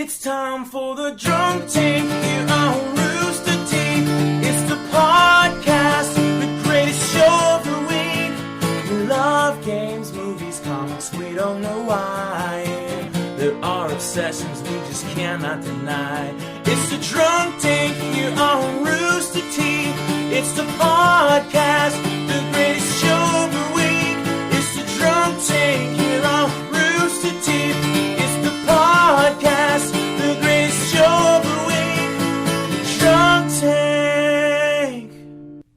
It's time for the drunk tank here on Rooster Teeth. It's the podcast, the greatest show of the week. We love games, movies, comics, we don't know why. There are obsessions we just cannot deny. It's the drunk tank here on Rooster Teeth. It's the podcast, the greatest show of the week. It's the drunk tank here on Rooster Teeth. It's the podcast, the greatest show of the week. Drunk Tank.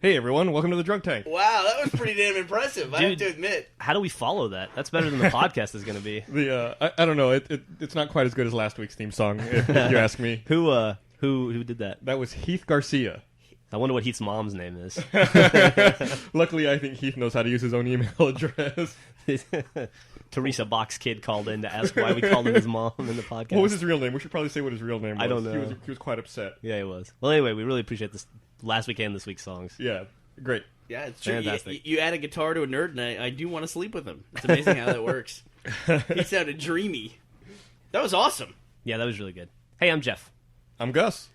Hey everyone, welcome to the Drunk Tank. Wow, that was pretty damn impressive. I have to admit. How do we follow that? That's better than the podcast is going to be. I don't know. It's not quite as good as last week's theme song, if you ask me. Who did that? That was Heath Garcia. I wonder what Heath's mom's name is. Luckily, I think Heath knows how to use his own email address. Teresa Box Kid called in to ask why we called him his mom in the podcast. What was his real name? We should probably say what his real name was. I don't know. He was quite upset. Yeah, he was. Well, anyway, we really appreciate this last week and this week's songs. Yeah, great. Yeah, it's true. Fantastic. You add a guitar to a nerd, and I do want to sleep with him. It's amazing how that works. He sounded dreamy. That was awesome. Yeah, that was really good. Hey, I'm Geoff. I'm Gus.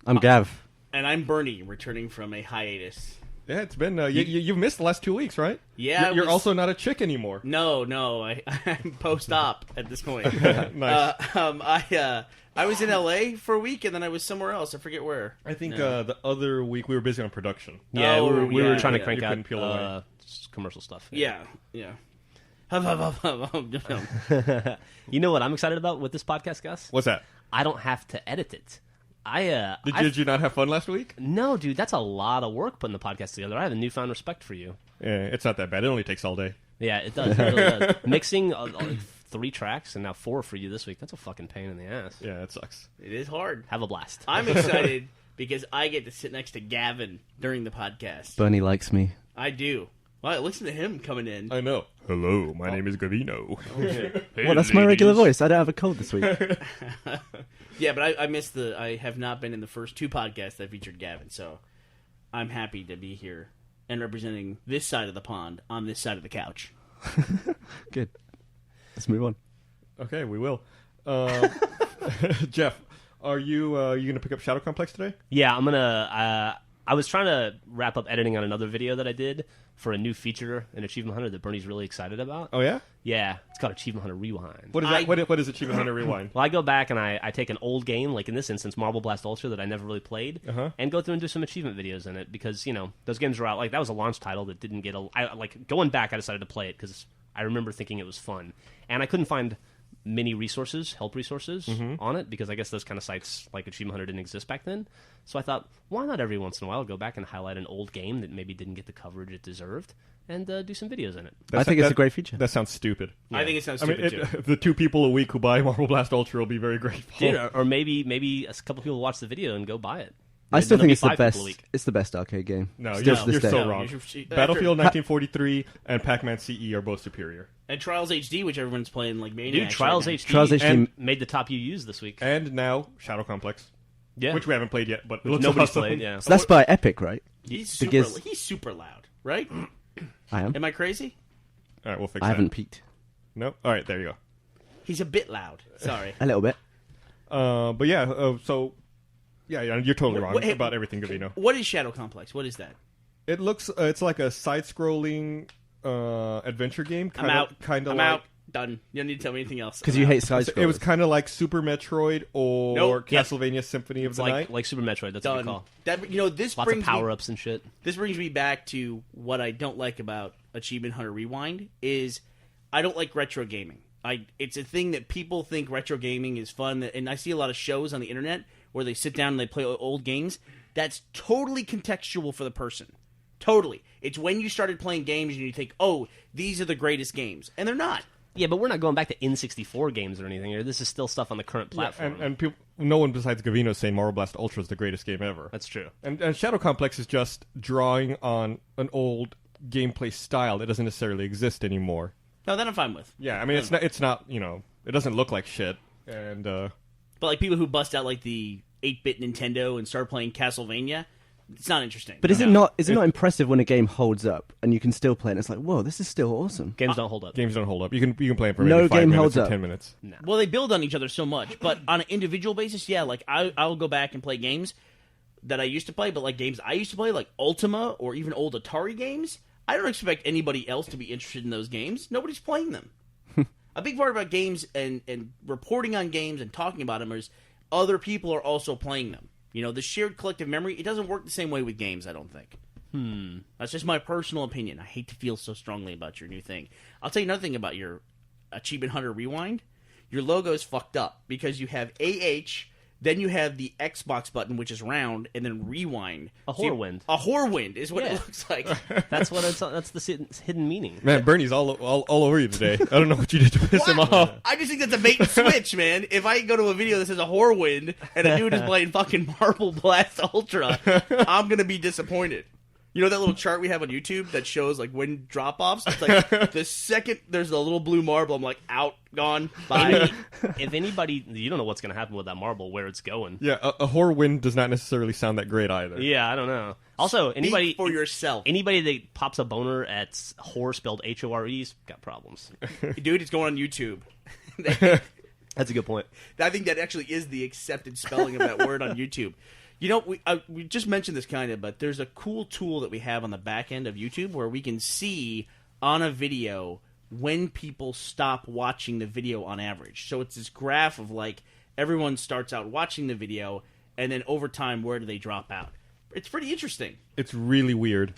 I'm Gav. And I'm Burnie, returning from a hiatus. Yeah, it's been... you've missed the last 2 weeks, right? Yeah. You're also not a chick anymore. No, I'm post-op at this point. Nice. I was in L.A. for a week, and then I was somewhere else. I forget where. I think the other week we were busy on production. Yeah, we were trying to yeah. crank You out couldn't peel away. commercial stuff. Yeah. You know what I'm excited about with this podcast, Gus? What's that? I don't have to edit it. Did you not have fun last week? No, dude, that's a lot of work putting the podcast together. I have a newfound respect for you. Yeah, it's not that bad. It only takes all day. Yeah, it does. It really does. Mixing 3 tracks and now 4 for you this week, that's a fucking pain in the ass. Yeah, it sucks. It is hard. Have a blast. I'm excited because I get to sit next to Gavin during the podcast. Burnie likes me. I do. Well, listen to him coming in. I know. Hello, my name is Gavino. Well, that's my regular voice. I don't have a cold this week. Yeah, but I have not been in the first 2 podcasts that featured Gavin, so I'm happy to be here and representing this side of the pond on this side of the couch. Good. Let's move on. Okay, we will. Geoff, are you going to pick up Shadow Complex today? Yeah, I'm gonna. I was trying to wrap up editing on another video that I did for a new feature in Achievement Hunter that Bernie's really excited about. Oh yeah? Yeah, it's called Achievement Hunter Rewind. What is that? What is Achievement Hunter Rewind? Well, I go back and I take an old game, like in this instance, Marble Blast Ultra, that I never really played, and go through and do some achievement videos in it because those games were out. Like that was a launch title that didn't get going back. I decided to play it because I remember thinking it was fun, and I couldn't find many resources, help resources on it because I guess those kind of sites like Achievement Hunter didn't exist back then. So I thought, why not every once in a while go back and highlight an old game that maybe didn't get the coverage it deserved and do some videos in it. I think it's a great feature. That sounds stupid. Yeah. I think it sounds stupid too. The 2 people a week who buy Marble Blast Ultra will be very grateful. Dude, or maybe a couple people watch the video and go buy it. I still think it's the 5 people a best. week. It's the best arcade game. No, Still you're to this day. so No, wrong. you should- Battlefield 1943 and Pac-Man CE are both superior. And Trials HD, which everyone's playing like Maniacs. Dude, Trials right HD, Trials HD made the top UUs this week. And now Shadow Complex, Yeah, which we haven't played yet, but it looks nobody's awesome. played. Yeah, So that's by Epic, right? He's The super, Giz- he's super loud, right? I am. Am I crazy? All right, we'll fix I that. haven't peaked. No? All right, there you go. He's a bit loud. Sorry. A little bit. But yeah, yeah, you're totally wrong Hey, about everything, Gavino. What is Shadow Complex? What is that? It looks, it's like a side-scrolling adventure game. I'm out. Kind of I'm like, out. Done. You don't need to tell me anything else. Because I'm you out. hate side scrollers. It was kind of like Super Metroid or Nope. Castlevania Symphony of it's the Night. like Super Metroid. That's what Done. we call. That this Lots of brings power me, ups and shit. This brings me back to what I don't like about Achievement Hunter Rewind is I don't like retro gaming. It's a thing that people think retro gaming is fun, and I see a lot of shows on the internet where they sit down and they play old games. That's totally contextual for the person. Totally. It's when you started playing games and you think, oh, these are the greatest games. And they're not. Yeah, but we're not going back to N64 games or anything. This is still stuff on the current platform. And people, no one besides Gavino is saying Marble Blast Ultra is the greatest game ever. That's true. And Shadow Complex is just drawing on an old gameplay style that doesn't necessarily exist anymore. No, that I'm fine with. Yeah, I mean, it's not, it doesn't look like shit. And, But like people who bust out like the 8-bit Nintendo and start playing Castlevania, It's not interesting. But is it not impressive when a game holds up and you can still play it and it's like, whoa, this is still awesome? Games don't hold up. Games don't hold up. You can play them for No maybe 5 game minutes holds or up. 10 minutes. No. Well, they build on each other so much, but on an individual basis, yeah, like I'll go back and play games that I used to play, but like games I used to play, like Ultima or even old Atari games, I don't expect anybody else to be interested in those games. Nobody's playing them. A big part about games and reporting on games and talking about them is other people are also playing them. You know, the shared collective memory, it doesn't work the same way with games, I don't think. That's just my personal opinion. I hate to feel so strongly about your new thing. I'll tell you another thing about your Achievement Hunter Rewind. Your logo is fucked up because you have AH, then you have the Xbox button, which is round, and then rewind. A Horwind. A Horwind is what it looks like. That's the hidden meaning. Man, Bernie's all over you today. I don't know what you did to piss him off. I just think that's a bait and switch, man. If I go to a video that says a Horwind and a dude is playing fucking Marble Blast Ultra, I'm going to be disappointed. You know that little chart we have on YouTube that shows like wind drop-offs? It's like the second there's a little blue marble, I'm like, out, gone, bye. If anybody, you don't know what's going to happen with that marble, where it's going. Yeah, a Horwind does not necessarily sound that great either. Yeah, I don't know. Also, anybody Speak for yourself. Anybody that pops a boner at whore spelled H-O-R-E's got problems. Dude, it's going on YouTube. That's a good point. I think that actually is the accepted spelling of that word on YouTube. You know, we just mentioned this kind of, but there's a cool tool that we have on the back end of YouTube where we can see on a video when people stop watching the video on average. So it's this graph of like everyone starts out watching the video and then over time where do they drop out. It's pretty interesting. It's really weird.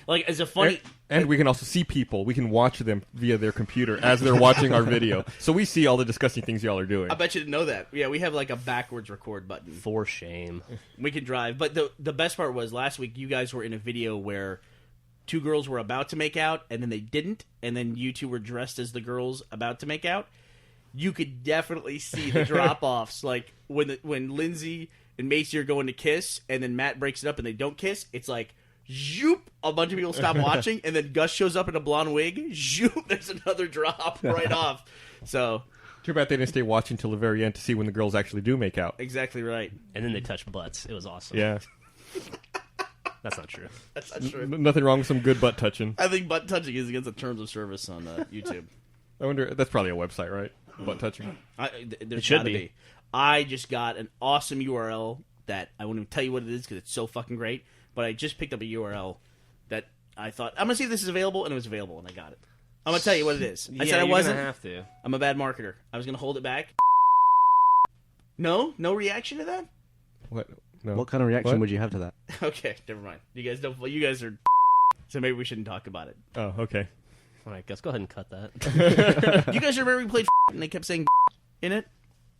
Like as a funny and we can also see people. We can watch them via their computer as they're watching our video. So we see all the disgusting things y'all are doing. I bet you didn't know that. Yeah, we have like a backwards record button. For shame. We can drive. But the best part was last week you guys were in a video where two girls were about to make out and then they didn't, and then you two were dressed as the girls about to make out. You could definitely see the drop-offs. Like when Lindsay and Macy are going to kiss and then Matt breaks it up and they don't kiss, it's like zoop, a bunch of people stop watching, and then Gus shows up in a blonde wig. Zoop, there's another drop right off. So too bad they didn't stay watching till the very end to see when the girls actually do make out. exactly right. And then they touch butts. It was awesome. Yeah, That's not true. That's not true. nothing wrong with some good butt touching. I think butt touching is against the terms of service on YouTube. I wonder. That's probably a website, right? Butt touching. There should gotta be. I just got an awesome URL that I won't even tell you what it is because it's so fucking great. But I just picked up a URL that I thought I'm gonna see if this is available, and it was available, and I got it. I'm gonna tell you what it is. I said I wasn't. Gonna have to. I'm a bad marketer. I was gonna hold it back. No reaction to that. What? No. What kind of reaction What? would you have to that? Okay, never mind. You guys don't. You guys are. So maybe we shouldn't talk about it. Oh, okay. All right, Gus, go ahead and cut that. You guys remember we played and they kept saying in it.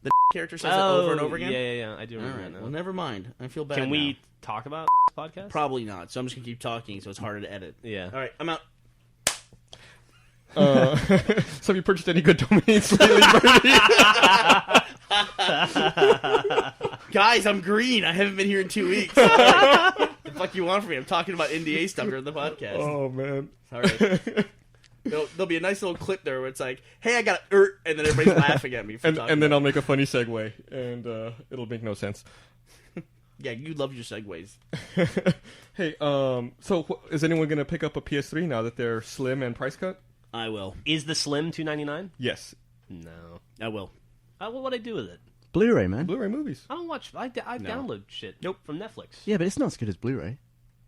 The character says it over and over again. Yeah. I do All remember right. that now. Well, never mind. I feel bad. Can we now. talk about podcast? Probably not. So I'm just gonna keep talking, so it's harder to edit. Yeah. All right, I'm out. So have you purchased any good domains lately, Bernie? Guys, I'm green. I haven't been here in 2 weeks. The fuck you want from me? I'm talking about NDA stuff during the podcast. Oh man. All right. There'll be a nice little clip there where it's like, "Hey, I got an and then everybody's laughing at me. For And talking then about I'll make a funny segue, and it'll make no sense. Yeah, you love your segues. Hey, so is anyone going to pick up a PS3 now that they're slim and price cut? I will. Is the Slim $2.99? Yes. No. I will. What I do with it? Blu-ray, man. Blu-ray movies. I don't watch. I download shit. Nope. From Netflix. Yeah, but it's not as good as Blu-ray.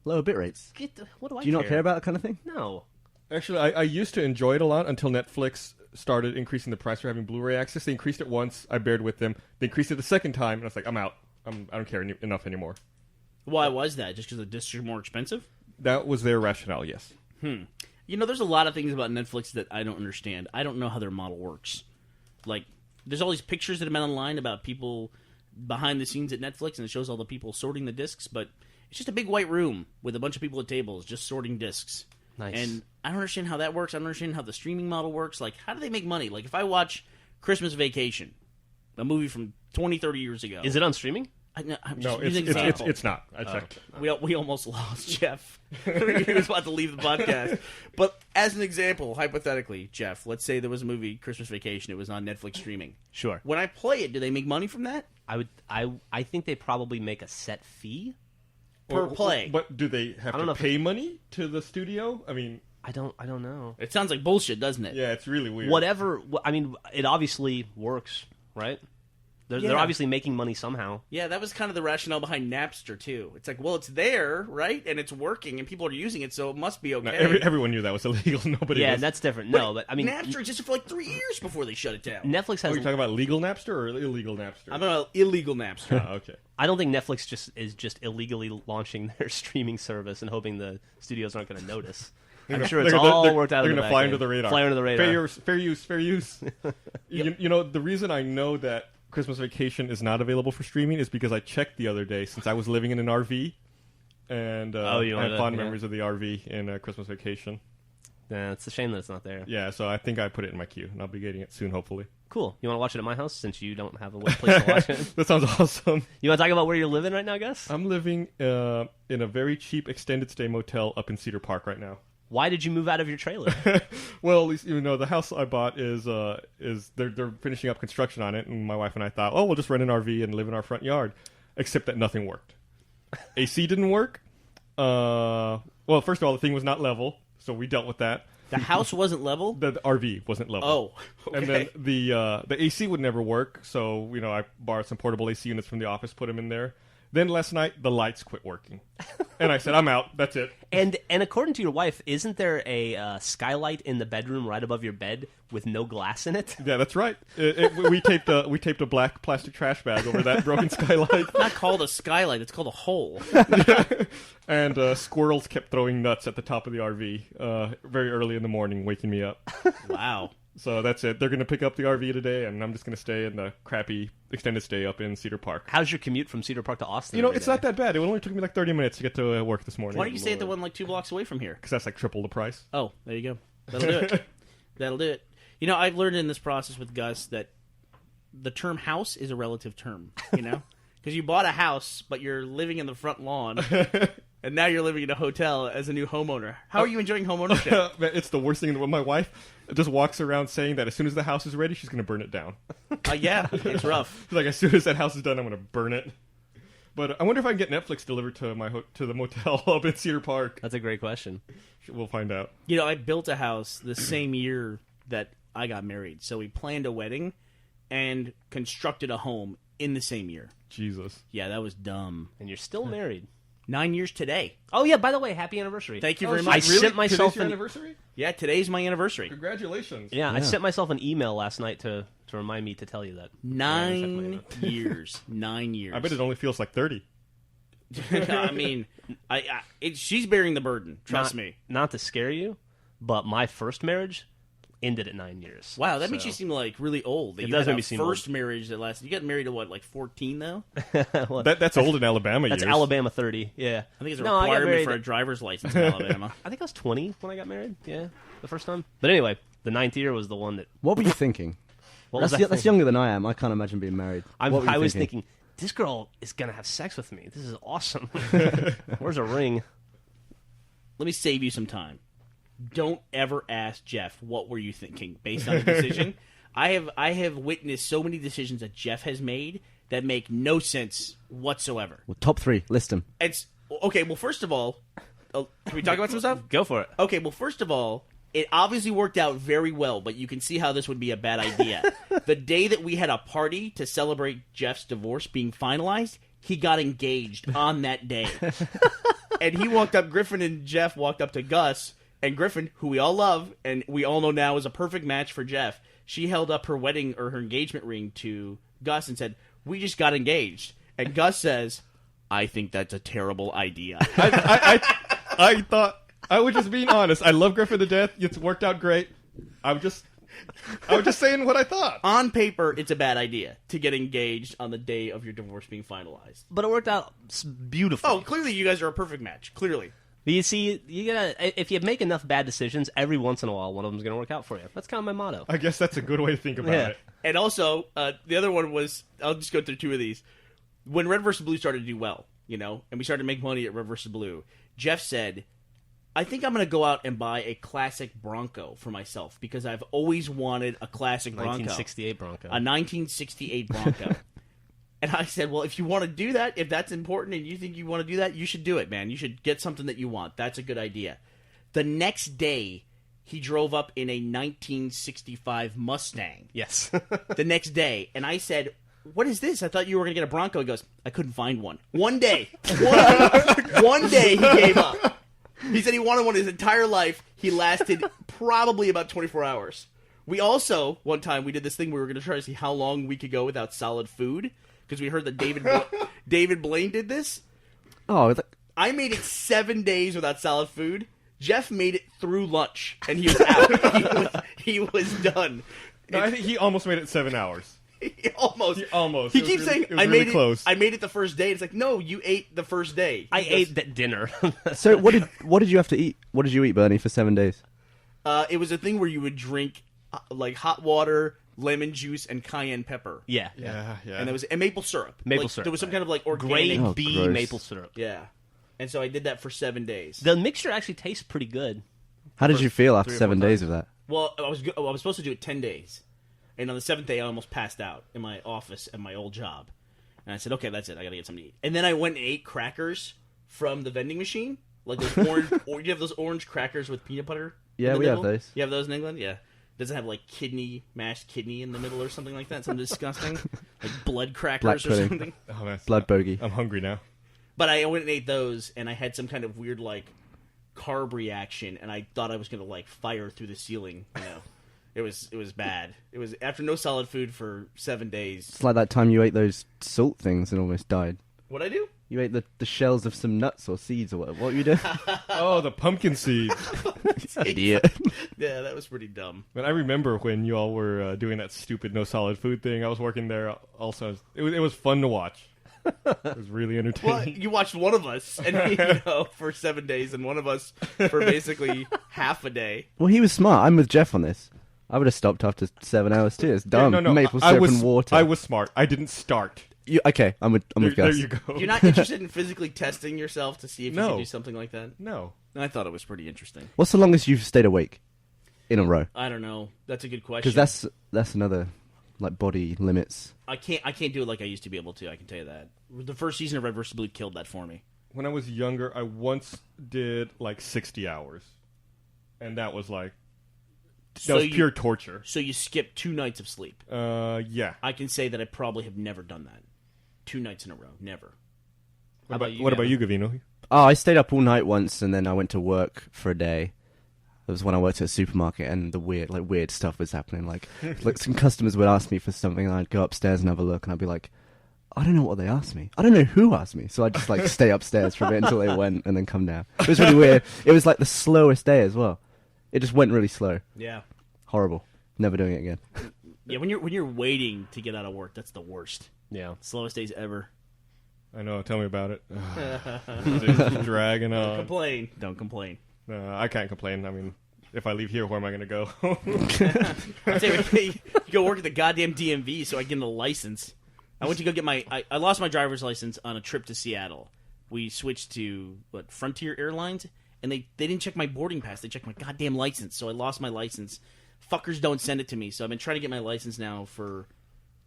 Lower bit rates. What do I? Do you not care about that kind of thing? No. Actually, I used to enjoy it a lot until Netflix started increasing the price for having Blu-ray access. They increased it once. I bared with them. They increased it the second time, and I was like, I'm out. I don't care enough anymore. Why was that? Just because the discs are more expensive? That was their rationale, yes. You know, there's a lot of things about Netflix that I don't understand. I don't know how their model works. Like, there's all these pictures that have been online about people behind the scenes at Netflix, and it shows all the people sorting the discs, but it's just a big white room with a bunch of people at tables just sorting discs. Nice. And I don't understand how that works. I don't understand how the streaming model works. Like, how do they make money? Like, if I watch Christmas Vacation, a movie from 20, 30 years ago. Is it on streaming? I'm No, just using an example. it's not. I checked. We almost lost Jeff. He was about to leave the podcast. But as an example, hypothetically, Jeff, let's say there was a movie, Christmas Vacation. It was on Netflix streaming. Sure. When I play it, do they make money from that? I think they probably make a set fee. per play. But do they have to pay money to the studio? I mean, I don't know. It sounds like bullshit, doesn't it? Yeah, it's really weird. Whatever. I mean, it obviously works, right? They're obviously making money somehow. Yeah, that was kind of the rationale behind Napster, too. It's like, well, it's there, right? And it's working, and people are using it, so it must be okay. No, everyone knew that was illegal. Nobody Yeah, was... that's different. No, but I mean... Napster existed for like 3 years before they shut it down. Netflix has... Are you talking about legal Napster or illegal Napster? I'm about illegal Napster. Oh, okay. I don't think Netflix is just illegally launching their streaming service and hoping the studios aren't going to notice. I'm sure it's all worked out. They're going to fly under the radar. Fly under the radar. Fair use. You know, the reason I know that Christmas Vacation is not available for streaming is because I checked the other day since I was living in an RV, and I had fond memories of the RV in Christmas Vacation. Yeah, it's a shame that it's not there. Yeah, so I think I put it in my queue, and I'll be getting it soon, hopefully. Cool. You want to watch it at my house since you don't have a place to watch it? That sounds awesome. You want to talk about where you're living right now, Gus? I'm living in a very cheap extended stay motel up in Cedar Park right now. Why did you move out of your trailer? Well, the house I bought is they're finishing up construction on it, and my wife and I thought, oh, we'll just rent an RV and live in our front yard. Except that nothing worked. AC didn't work. Well, first of all, the thing was not level, so we dealt with that. The house wasn't level? The RV wasn't level. Oh, okay. And then the AC would never work, so I borrowed some portable AC units from the office, put them in there. Then last night, the lights quit working. And I said, I'm out. That's it. And according to your wife, isn't there a skylight in the bedroom right above your bed with no glass in it? Yeah, that's right. We taped a black plastic trash bag over that broken skylight. It's not called a skylight. It's called a hole. And squirrels kept throwing nuts at the top of the RV very early in the morning, waking me up. Wow. So that's it. They're going to pick up the RV today, and I'm just going to stay in the crappy extended stay up in Cedar Park. How's your commute from Cedar Park to Austin? It's not that bad. It only took me like 30 minutes to get to work this morning. Why don't you stay at the one like 2 blocks away from here? Because that's like triple the price. Oh, there you go. That'll do it. That'll do it. I've learned in this process with Gus that the term house is a relative term, Because you bought a house, but you're living in the front lawn. And now you're living in a hotel as a new homeowner. How are you enjoying homeownership? It's the worst thing in the world. My wife just walks around saying that as soon as the house is ready, she's going to burn it down. Yeah, it's rough. She's like, as soon as that house is done, I'm going to burn it. But I wonder if I can get Netflix delivered to to the motel up in Cedar Park. That's a great question. We'll find out. I built a house the same year that I got married. So we planned a wedding and constructed a home in the same year. Jesus. Yeah, that was dumb. And you're still married. 9 years today. Oh, yeah, by the way, happy anniversary. Thank you very much. I sent myself Today's your anniversary? Yeah, today's my anniversary. Congratulations. Yeah, I sent myself an email last night to remind me to tell you that. 9 years. 9 years. I bet it only feels like 30. I mean, she's bearing the burden. Trust me. Not to scare you, but my first marriage ended at 9 years. Wow, that makes you seem like really old. It does make me seem first marriage that lasted. You got married at what, like 14 though? Well, that's old in Alabama That's years. Alabama 30. Yeah, I think it's a requirement for a driver's license in Alabama. I think I was 20 when I got married. Yeah, the first time. But anyway, the 9th year was the one that. What were you thinking? That's younger than I am. I can't imagine being married. I was thinking, this girl is gonna have sex with me. This is awesome. Where's a ring? Let me save you some time. Don't ever ask Geoff what were you thinking based on the decision. I have witnessed so many decisions that Geoff has made that make no sense whatsoever. Well, top 3, list them. It's okay. Well, first of all, can we talk about some stuff? Go for it. Okay. Well, first of all, it obviously worked out very well, but you can see how this would be a bad idea. The day that we had a party to celebrate Jeff's divorce being finalized, he got engaged on that day. And he walked up, Griffin and Geoff walked up to Gus, and Griffin, who we all love, and we all know now is a perfect match for Geoff, she held up her wedding or her engagement ring to Gus and said, "We just got engaged." And Gus says, "I think that's a terrible idea." I thought I was just being honest. I love Griffin to death. It's worked out great. I was just saying what I thought. On paper, it's a bad idea to get engaged on the day of your divorce being finalized. But it worked out beautifully. Oh, clearly you guys are a perfect match. Clearly. But you see, if you make enough bad decisions, every once in a while, one of them's going to work out for you. That's kind of my motto. I guess that's a good way to think about it. And also, the other one was, I'll just go through 2 of these. When Red vs. Blue started to do well, and we started to make money at Red vs. Blue, Geoff said, "I think I'm going to go out and buy a classic Bronco for myself because I've always wanted a classic Bronco. 1968 Bronco. A 1968 Bronco." And I said, well, if you want to do that, if that's important and you think you want to do that, you should do it, man. You should get something that you want. That's a good idea. The next day, he drove up in a 1965 Mustang. Yes. The next day. And I said, what is this? I thought you were going to get a Bronco. He goes, I couldn't find one. One day. One day he gave up. He said he wanted one his entire life. He lasted probably about 24 hours. We also, one time, we did this thing where we were going to try to see how long we could go without solid food. Because we heard that David Blaine did this. Oh, I made it 7 days without solid food. Jeff made it through lunch, and he was out. he was done. No, I think he almost made it 7 hours. Almost. He keeps saying, I made it close. I made it the first day. It's like, no, you ate the first day. I ate that dinner. so what did you have to eat? What did you eat, Burnie, for 7 days? It was a thing where you would drink like hot water, lemon juice, and cayenne pepper. Yeah. And there was maple syrup. Syrup. There was some kind of like organic Grade B gross. maple syrup. Yeah. And so I did that for 7 days. The mixture actually tastes pretty good. How did you feel after 3 or 4 7 days of that? Well, I was supposed to do it 10 days. And on the 7th day, I almost passed out in my office at my old job. And I said, okay, that's it. I got to get something to eat. And then I went and ate crackers from the vending machine. Like those orange, or you have those orange crackers with peanut butter? Yeah, we have those. You have those in England? Yeah. Does it have like mashed kidney in the middle or something like that? Something disgusting? Like blood crackers or something? Oh, man. Blood bogey. I'm hungry now. But I went and ate those, and I had some kind of weird, like, carb reaction, and I thought I was going to, like, fire through the ceiling. You know, it was bad. It was after no solid food for 7 days. It's like that time you ate those salt things and almost died. What'd I do? You ate the shells of some nuts or seeds or whatever. What were you doing? Oh, the pumpkin seeds. Idiot. Yeah, that was pretty dumb. But I remember when you all were doing that stupid no solid food thing. I was working there also. It was fun to watch. It was really entertaining. Well, you watched one of us, and for 7 days, and one of us for basically half a day. Well, he was smart. I'm with Jeff on this. I would have stopped after 7 hours too. It's dumb. Yeah, no. Maple syrup and water. I was smart. I didn't start. Okay, I'm with Gus. There you go. You're not interested in physically testing yourself to see if you No. can do something like that? No. I thought it was pretty interesting. What's the longest you've stayed awake in a row? I don't know. That's a good question. Because that's another like body limits. I can't do it like I used to be able to. I can tell you that. The first season of Red vs. Blue killed that for me. When I was younger, I once did like 60 hours. And that was like... That was pure torture. So you skipped 2 nights of sleep. Yeah. I can say that I probably have never done that. 2 nights in a row. Never. What about you, Gavino? Oh, I stayed up all night once, and then I went to work for a day. It was when I worked at a supermarket, and the weird stuff was happening. Like some customers would ask me for something, and I'd go upstairs and have a look, and I'd be like, I don't know what they asked me. I don't know who asked me. So I'd just like stay upstairs for a bit until they went, and then come down. It was really weird. It was like the slowest day as well. It just went really slow. Yeah. Horrible. Never doing it again. Yeah, when you're waiting to get out of work, that's the worst. Yeah. Slowest days ever. I know. Tell me about it. It's dragging on. Don't complain. I can't complain. I mean, if I leave here, where am I going to go? I'll tell you, you go work at the goddamn DMV so I get a license. I went to go get I lost my driver's license on a trip to Seattle. We switched to, Frontier Airlines, and they didn't check my boarding pass. They checked my goddamn license, so I lost my license. Fuckers don't send it to me, so I've been trying to get my license now for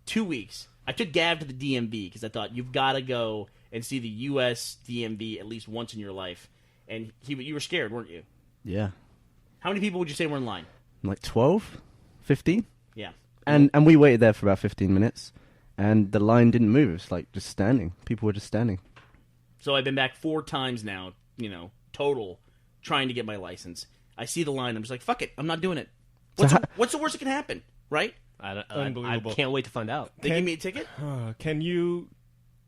2 weeks. I took Gav to the DMV because I thought, you've got to go and see the U.S. DMV at least once in your life. And you were scared, weren't you? Yeah. How many people would you say were in line? Like 12? 15? Yeah. And we waited there for about 15 minutes, and the line didn't move. It was like just standing. People were just standing. So I've been back 4 times now, total, trying to get my license. I see the line. I'm just like, fuck it. I'm not doing it. What's the worst that can happen, right? I can't wait to find out. They give me a ticket? Can you...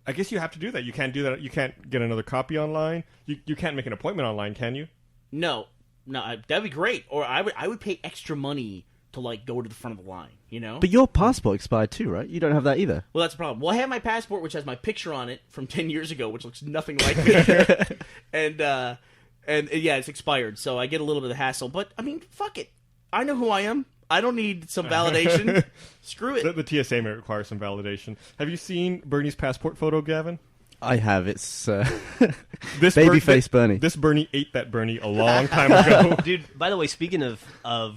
I guess you have to do that. You can't do that. You can't get another copy online. You can't make an appointment online, can you? No, that'd be great. Or I would pay extra money to go to the front of the line. But your passport expired too, right? You don't have that either. Well, that's the problem. Well, I have my passport, which has my picture on it from 10 years ago, which looks nothing like me. and yeah, it's expired, so I get a little bit of hassle. But I mean, fuck it. I know who I am. I don't need some validation. Screw it. The TSA may require some validation. Have you seen Burnie's passport photo, Gavin? I have. It's This babyface Burnie. This Burnie ate that Burnie a long time ago. Dude, by the way, speaking of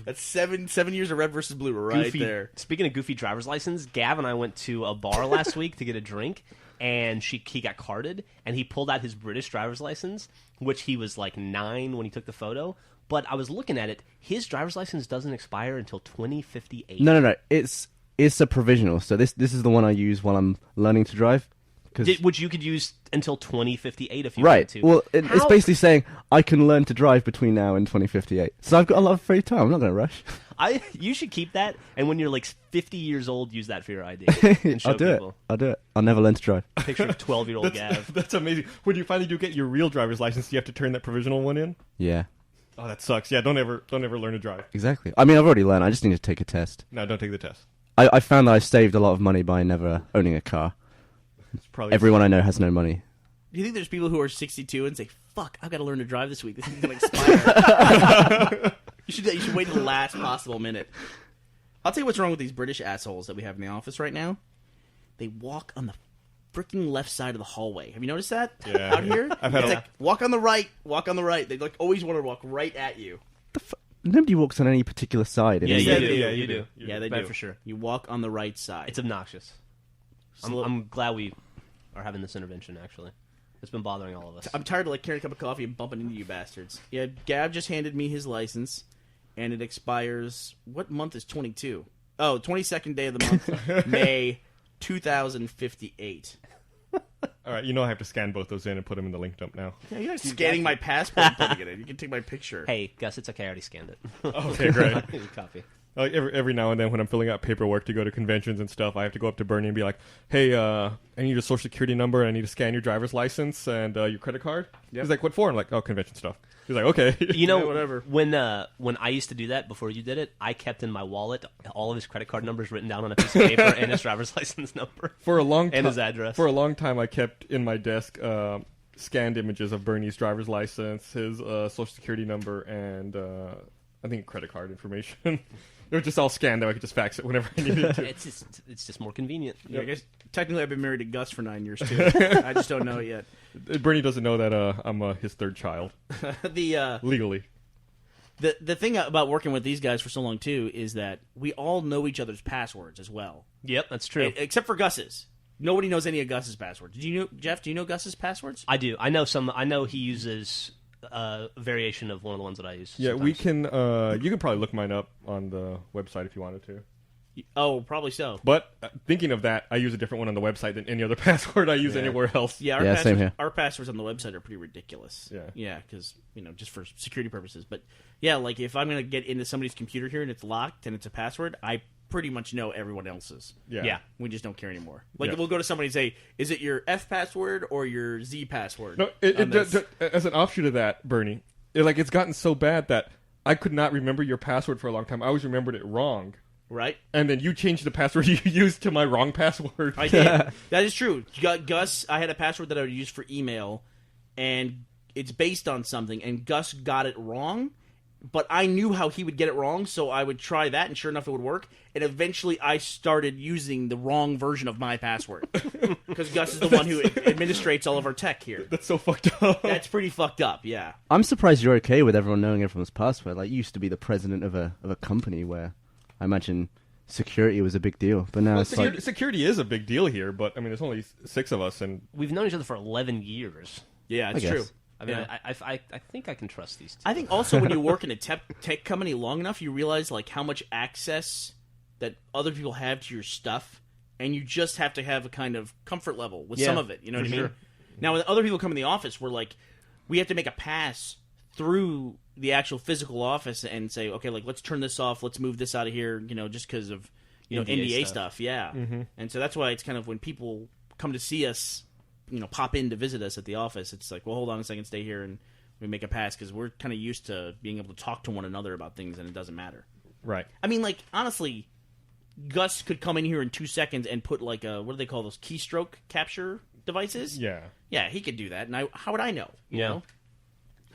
That's seven years of red versus blue right goofy, there. speaking of goofy driver's license, Gav and I went to a bar last week to get a drink, and he got carded, and he pulled out his British driver's license, which he was like 9 when he took the photo. But I was looking at it. His driver's license doesn't expire until 2058. No. It's a provisional. So this is the one I use while I'm learning to drive. Which you could use until 2058 if you Right. wanted to. Well, it's basically saying I can learn to drive between now and 2058. So I've got a lot of free time. I'm not going to rush. You should keep that, and when you're like 50 years old, use that for your ID. And show I'll do people. it. I'll never learn to drive. Picture of 12-year-old Gav. That's amazing. When you finally do get your real driver's license, do you have to turn that provisional one in? Yeah, Oh, that sucks. Yeah, don't ever learn to drive. exactly. I mean, I've already learned. I just need to take a test. No, don't take the test. I found that I saved a lot of money by never owning a car. It's probably Everyone I know has no money. Do you think there's people who are 62 and say, "Fuck, I've got to learn to drive this week. This is going to expire." You should wait till the last possible minute. I'll tell you what's wrong with these British assholes that we have in the office right now. They walk on the freaking left side of the hallway. Have you noticed that Yeah. out here? I've had It's a- like, walk on the right, walk on the right. They like always want to walk right at you. Nobody walks on any particular side. Yeah, Yeah, you do. yeah, You you do. do. Yeah, they That do for sure. You walk on the right side. It's obnoxious. I'm glad we are having this intervention, actually. It's been bothering all of us. I'm tired of like carrying a cup of coffee and bumping into you bastards. Yeah, Gav just handed me his license, and it expires. What month is 22? Oh, 22nd day of the month, May 2058. All right, I have to scan both those in and put them in the link dump now. Yeah, you're not scanning my passport and putting it in. You can take my picture. Hey, Gus, it's okay. I already scanned it. Okay, great. Here's a copy. Like every now and then when I'm filling out paperwork to go to conventions and stuff, I have to go up to Burnie and be like, "Hey, I need a social security number. I need to scan your driver's license and your credit card." Yep. He's like, "What for?" I'm like, "Oh, convention stuff." He's like, "Okay." You know, Yeah, whatever. When I used to do that before you did it, I kept in my wallet all of his credit card numbers written down on a piece of paper and his driver's license number. For a long time, And his address. For a long time, I kept in my desk scanned images of Burnie's driver's license, his social security number, and I think credit card information. It was just all scanned, though. I could just fax it whenever I needed to. It's just more convenient. Yeah, I guess technically I've been married to Gus for 9 years too. I just don't know it yet. Burnie doesn't know that I'm his third child legally. The thing about working with these guys for so long too is that we all know each other's passwords as well. Yep, that's true. Except for Gus's. Nobody knows any of Gus's passwords. Do you know, Jeff? Do you know Gus's passwords? I do. I know some. I know he uses a variation of one of the ones that I use. Yeah, sometimes. we can. You can probably look mine up on the website if you wanted to. Oh, probably so. But thinking of that, I use a different one on the website than any other password I use anywhere else. Yeah, Yeah, same here. our passwords on the website are pretty ridiculous. Yeah. Because just for security purposes. But yeah, like if I'm gonna get into somebody's computer here and it's locked and it's a password, I pretty much know everyone else's. Yeah. We just don't care anymore. Like Yeah. we'll go to somebody and say, "Is it your F password or your Z password?" No, as an offshoot of that, Burnie, it's gotten so bad that I could not remember your password for a long time. I always remembered it wrong. Right? And then you changed the password you used to my wrong password. I did. That is true. Gus, I had a password that I would use for email, and it's based on something, and Gus got it wrong, but I knew how he would get it wrong, so I would try that, and sure enough, it would work. And eventually, I started using the wrong version of my password. Because Gus is the one who administrates all of our tech here. That's so fucked up. That's pretty fucked up, yeah. I'm surprised you're okay with everyone knowing everyone's password. Like, you used to be the president of a company where I imagine security was a big deal, but now Well, it's like security is a big deal here, but there's only 6 of us, and We've known each other for 11 years. Yeah, it's I guess. true. I mean, Yeah. I think I can trust these two. I think also when you work in a tech company long enough, you realize like how much access that other people have to your stuff, and you just have to have a kind of comfort level with some of it. You know what I mean? Now, when other people come in the office, we have to make a pass through the actual physical office and say, okay, like let's turn this off, let's move this out of here, just because of NDA stuff. Yeah, and so that's why it's kind of when people come to see us, pop in to visit us at the office, it's like, well, hold on a second, stay here, and we make a pass because we're kind of used to being able to talk to one another about things, and it doesn't matter. right. I mean, like honestly, Gus could come in here in 2 seconds and put like a what do they call those keystroke capture devices? Yeah. Yeah, he could do that, and how would I know? You Yeah. know?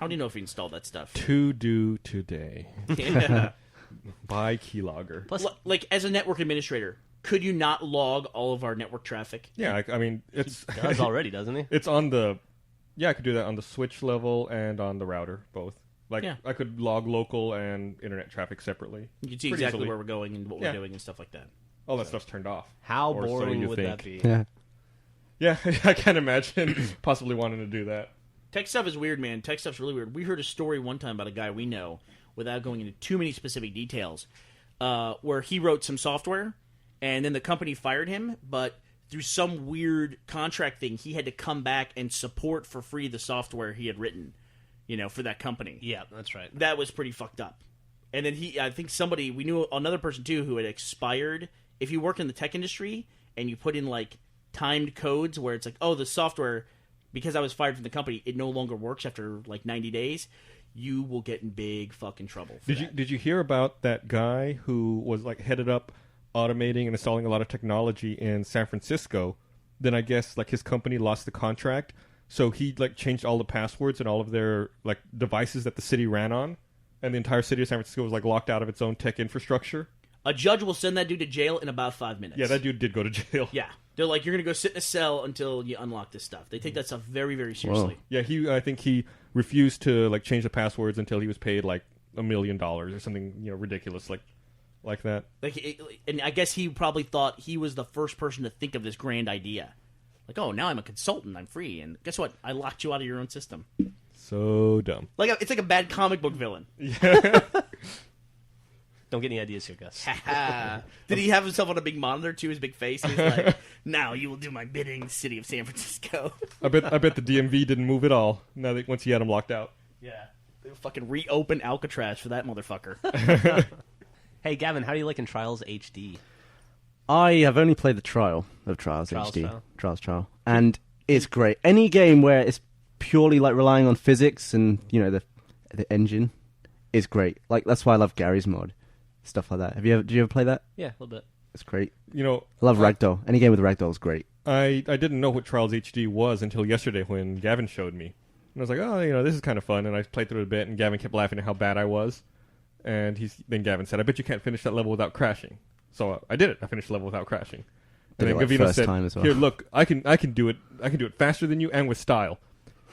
How do you know if he installed that stuff? To do today Yeah. by keylogger. Plus, Like as a network administrator, Could you not log all of our network traffic? Yeah, I mean, it's He does already, doesn't he? it's on the. Yeah, I could do that on the switch level and on the router, both. Like, Yeah. I could log local and internet traffic separately. You can see Pretty exactly easily. where we're going and what we're doing and stuff like that. All that stuff's turned off. How Or so boring you would think. that be? Yeah. Yeah, I can't imagine possibly wanting to do that. Tech stuff is weird, man. Tech stuff's really weird. We heard a story one time about a guy we know, without going into too many specific details, where he wrote some software, and then the company fired him, but through some weird contract thing, he had to come back and support for free the software he had written, for that company. Yeah, that's right. That was pretty fucked up. And then I think we knew another person too who had expired. If you work in the tech industry and you put in like timed codes where it's like, oh, the software, because I was fired from the company, it no longer works after like 90 days, you will get in big fucking trouble. Did you hear about that guy who was like headed up automating and installing a lot of technology in San Francisco? Then I guess like his company lost the contract, so he like changed all the passwords and all of their like devices that the city ran on, and the entire city of San Francisco was like locked out of its own tech infrastructure. A judge will send that dude to jail in about 5 minutes. Yeah, that dude did go to jail. Yeah. They're like, you're going to go sit in a cell until you unlock this stuff. They take that stuff very, very seriously. Yeah, I think he refused to like change the passwords until he was paid like $1 million or something, ridiculous like that. And I guess he probably thought he was the first person to think of this grand idea. Like, oh, now I'm a consultant, I'm free, and guess what? I locked you out of your own system. So dumb. It's like a bad comic book villain. Don't get any ideas here, Gus. Did he have himself on a big monitor too, his big face? And he's like, now you will do my bidding, city of San Francisco. I bet the DMV didn't move at all now that once he had him locked out. Yeah. They fucking reopen Alcatraz for that motherfucker. Hey, Gavin, how do you like in Trials HD? I have only played the trial of Trials HD. Trial. Trials. And it's great. Any game where it's purely like relying on physics and, the engine is great. Like, that's why I love Gary's mod. Stuff like that. Did you ever play that? Yeah, a little bit. It's great. I love Ragdoll. Any game with Ragdoll is great. I didn't know what Trials HD was until yesterday when Gavin showed me. And I was like, oh, this is kind of fun. And I played through it a bit, and Gavin kept laughing at how bad I was. And then Gavin said, I bet you can't finish that level without crashing. So I did it. I finished the level without crashing. And Did then it, Gavino first said, time as well. here, look, I can do it. I can do it faster than you and with style.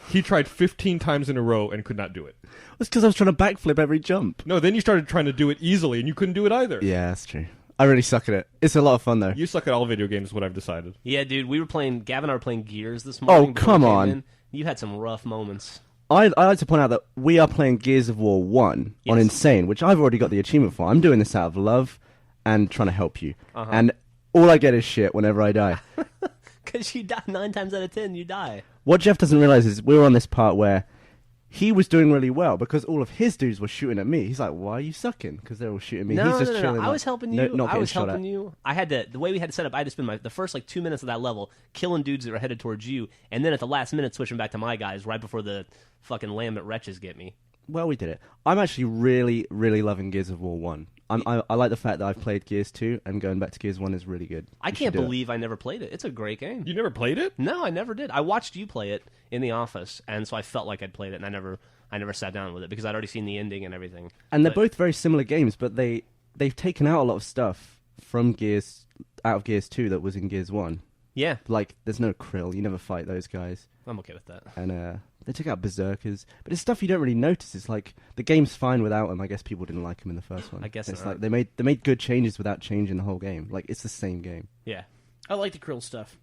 He tried 15 times in a row and could not do it. It's because I was trying to backflip every jump. No, then you started trying to do it easily, and you couldn't do it either. Yeah, that's true. I really suck at it. It's a lot of fun, though. You suck at all video games, is what I've decided. Yeah, dude, Gavin and I were playing Gears this morning. Oh, before come we came on. in. You had some rough moments. I like to point out that we are playing Gears of War 1 on Yes. Insane, which I've already got the achievement for. I'm doing this out of love and trying to help you. Uh-huh. And all I get is shit whenever I die. Because you die 9 times out of 10, you die. What Geoff doesn't realize is we were on this part where he was doing really well because all of his dudes were shooting at me. He's like, why are you sucking? Because they're all shooting me. No, He's just no. chilling. I like, was helping no- you. not I getting was shot helping at. you. The way we had it set up, I had to spend the first 2 minutes of that level killing dudes that were headed towards you, and then at the last minute switching back to my guys right before the fucking lambent wretches get me. Well, we did it. I'm actually really, really loving Gears of War 1. I like the fact that I've played Gears 2, and going back to Gears 1 is really good. I You should can't do it. believe I never played it. It's a great game. You never played it? No, I never did. I watched you play it in the office, and so I felt like I'd played it, and I never sat down with it because I'd already seen the ending and everything. And they're But- both very similar games, but they've taken out a lot of stuff from out of Gears 2 that was in Gears 1. Yeah, Like, there's no Krill. You never fight those guys. I'm okay with that. And they took out Berserkers. But it's stuff you don't really notice. It's like, the game's fine without them. I guess people didn't like them in the first one. I guess it's so. like they made good changes without changing the whole game. Like, it's the same game. Yeah. I like the Krill stuff.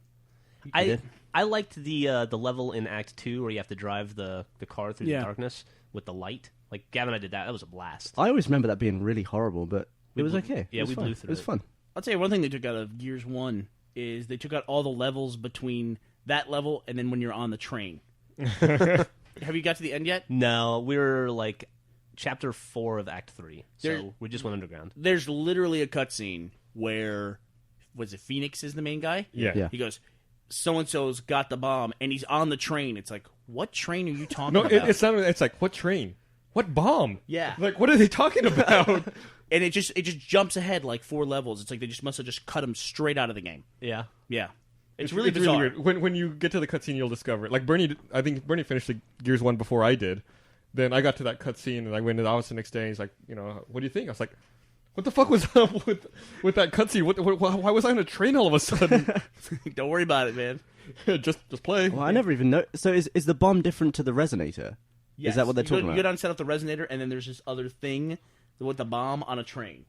I liked the level in Act 2 where you have to drive the car through the darkness with the light. Like, Gavin and I did that. That was a blast. I always remember that being really horrible, but it was blew- okay. yeah, It was we fun. blew through It was it. fun. I'll tell you one thing they took out of Gears 1 is they took out all the levels between that level and then when you're on the train. Have you got to the end yet? No, we were like chapter 4 of Act 3, so There- we just went underground. There's literally a cutscene where, was it Phoenix is the main guy? Yeah. He goes, so-and-so's got the bomb, and he's on the train. It's like, what train are you talking No, about? it's like, what train? What bomb? Yeah. Like, what are they talking about? And it just It's jumps ahead like 4 levels. It's like they just must have just cut him straight out of the game. Yeah. Yeah. It's really bizarre. weird. When you get to the cutscene, you'll discover it. Like I think Burnie finished the Gears 1 before I did. Then I got to that cutscene, and I went to the office the next day, and he's like, what do you think? I was like, What the fuck was up with that cutscene? Why was I on a train all of a sudden? Don't worry about it, man. just play. Well, I never even know. So is the bomb different to the resonator? Yes. Is that what they're talking You about? go down and set up the resonator, and then there's this other thing with the bomb on a train.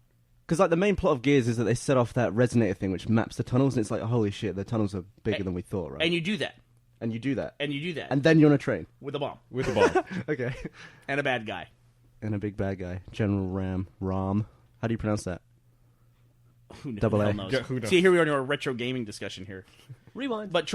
Because like the main plot of Gears is that they set off that resonator thing which maps the tunnels, and it's like, oh, holy shit, the tunnels are bigger than we thought, right? And you do that. And you do that. And then you're on a train. with a bomb. With the ball. Okay. And a bad guy. And a big bad guy. General Ram. How do you pronounce that? Who Double the hell A. knows? Yeah, who knows? See, here we are in our retro gaming discussion here. Rewind. But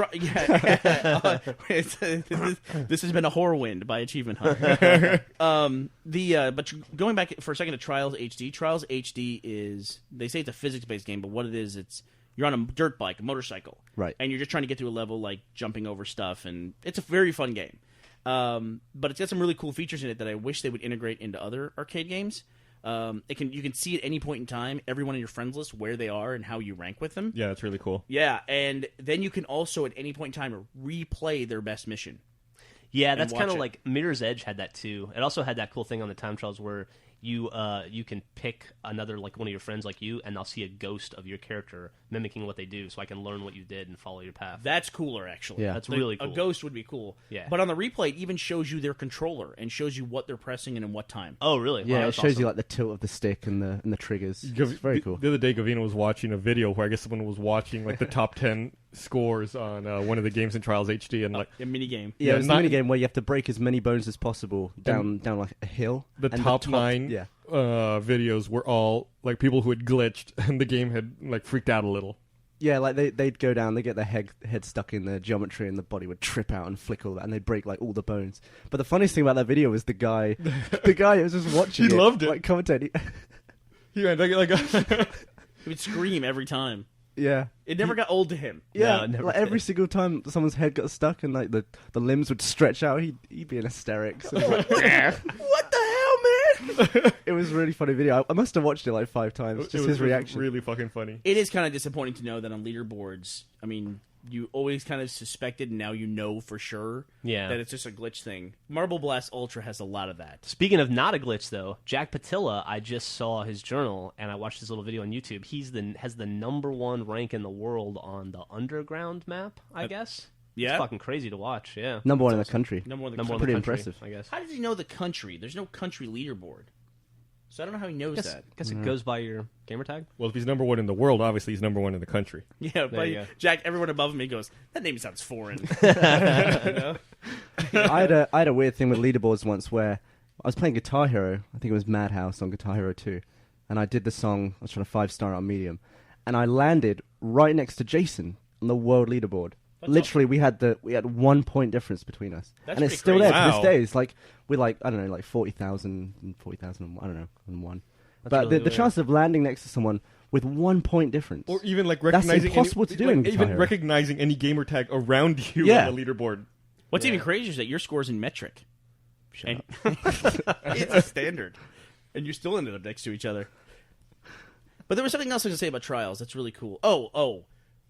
this has been a Horrorwind by Achievement Hunter. But going back for a second to Trials HD. Trials HD is, they say it's a physics-based game, but what it is, it's you're on a dirt bike, a motorcycle, Right. and you're just trying to get through a level, like jumping over stuff, and it's a very fun game. But it's got some really cool features in it that I wish they would integrate into other arcade games. You can see at any point in time everyone in your friends list where they are and how you rank with them. Yeah, that's really cool. Yeah, and then you can also at any point in time replay their best mission. Yeah, and that's watch kind of it. like Mirror's Edge had that too. It also had that cool thing on the time trials where you can pick another, like one of your friends like you, and I'll see a ghost of your character mimicking what they do, so I can learn what you did and follow your path. That's cooler, actually. Yeah. That's really cool. A ghost would be cool. Yeah. But on the replay, it even shows you their controller and shows you what they're pressing and in what time. Oh, really? Yeah, Wow, it that's shows awesome. you like the tilt of the stick and the triggers. It's very cool. The other day, Gavin was watching a video where I guess someone was watching like the top 10 scores on one of the games in Trials HD, and like A mini game. Yeah, it's a not- mini game where you have to break as many bones as possible down like a hill. the And top 9 yeah. videos were all like people who had glitched, and the game had like freaked out a little. Yeah, like they'd go down, they get their head stuck in the geometry, and the body would trip out and flick all that, and they'd break like all the bones. But the funniest thing about that video was the guy who was just watching. He loved it. like commentating. Yeah, like He would scream every time. Yeah. It never got old to him. Yeah, No, it never like did. every single time someone's head got stuck and like the limbs would stretch out, he'd be in hysterics. It was like, what the hell, man? It was a really funny video. I must have watched it like 5 times. it Just was his reaction. really fucking funny. It is kind of disappointing to know that on leaderboards, I mean, you always kind of suspected, and now you know for sure Yeah. that it's just a glitch thing. Marble Blast Ultra has a lot of that. Speaking of not a glitch, though, Jack Patilla, I just saw his journal, and I watched his little video on YouTube. Has the #1 rank in the world on the Underground map, I guess. Yeah? It's fucking crazy to watch, yeah. Number 1 in the country. Number one in the Number one country. in the Pretty country, impressive. I guess. How does he know the country? There's no country leaderboard. So I don't know how he knows Guess, that. guess it goes by your gamer tag? Well, if he's number 1 in the world, obviously he's number 1 in the country. Yeah, but you go. Jack, everyone above him, he goes, that name sounds foreign. I had a weird thing with leaderboards once where I was playing Guitar Hero. I think it was Madhouse on Guitar Hero 2. And I did the song, I was trying to 5-star on medium. And I landed right next to Jason on the world leaderboard. Literally, we had 1 point difference between us. That's and it's pretty still crazy. there to Wow. this day. It's like, we're like, I don't know, like 40,000, I don't know, and 1. But really the weird. chances of landing next to someone with 1 point difference. Or even like That's recognizing impossible to do like, in Guitar even Hero. recognizing any gamer tag around you Yeah. on the leaderboard. What's even crazier is that your score's in metric. Shut And up. it's a standard. And you still ended up next to each other. But there was something else I was going to say about Trials that's really cool. Oh,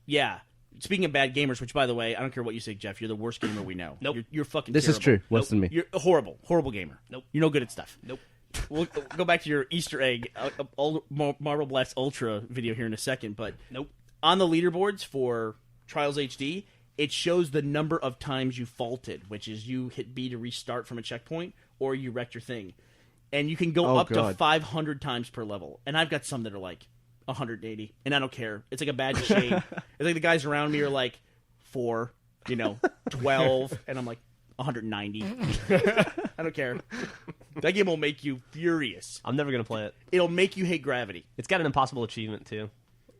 yeah. Speaking of bad gamers, which, by the way, I don't care what you say, Jeff, you're the worst gamer we know. Nope. You're fucking This is terrible. true. Worse than me. You're a horrible gamer. Nope. You're no good at stuff. Nope. We'll go back to your Easter egg, Marble Blast Ultra video here in a second, but Nope. on the leaderboards for Trials HD, it shows the number of times you faulted, which is you hit B to restart from a checkpoint, or you wrecked your thing. And you can go Oh, up to God. 500 times per level. And I've got some that are like 180, and I don't care. It's like a bad shade. It's like the guys around me are like 4, 12, and I'm like 190. I don't care. That game will make you furious. I'm never going to play it. It'll make you hate gravity. It's got an impossible achievement, too.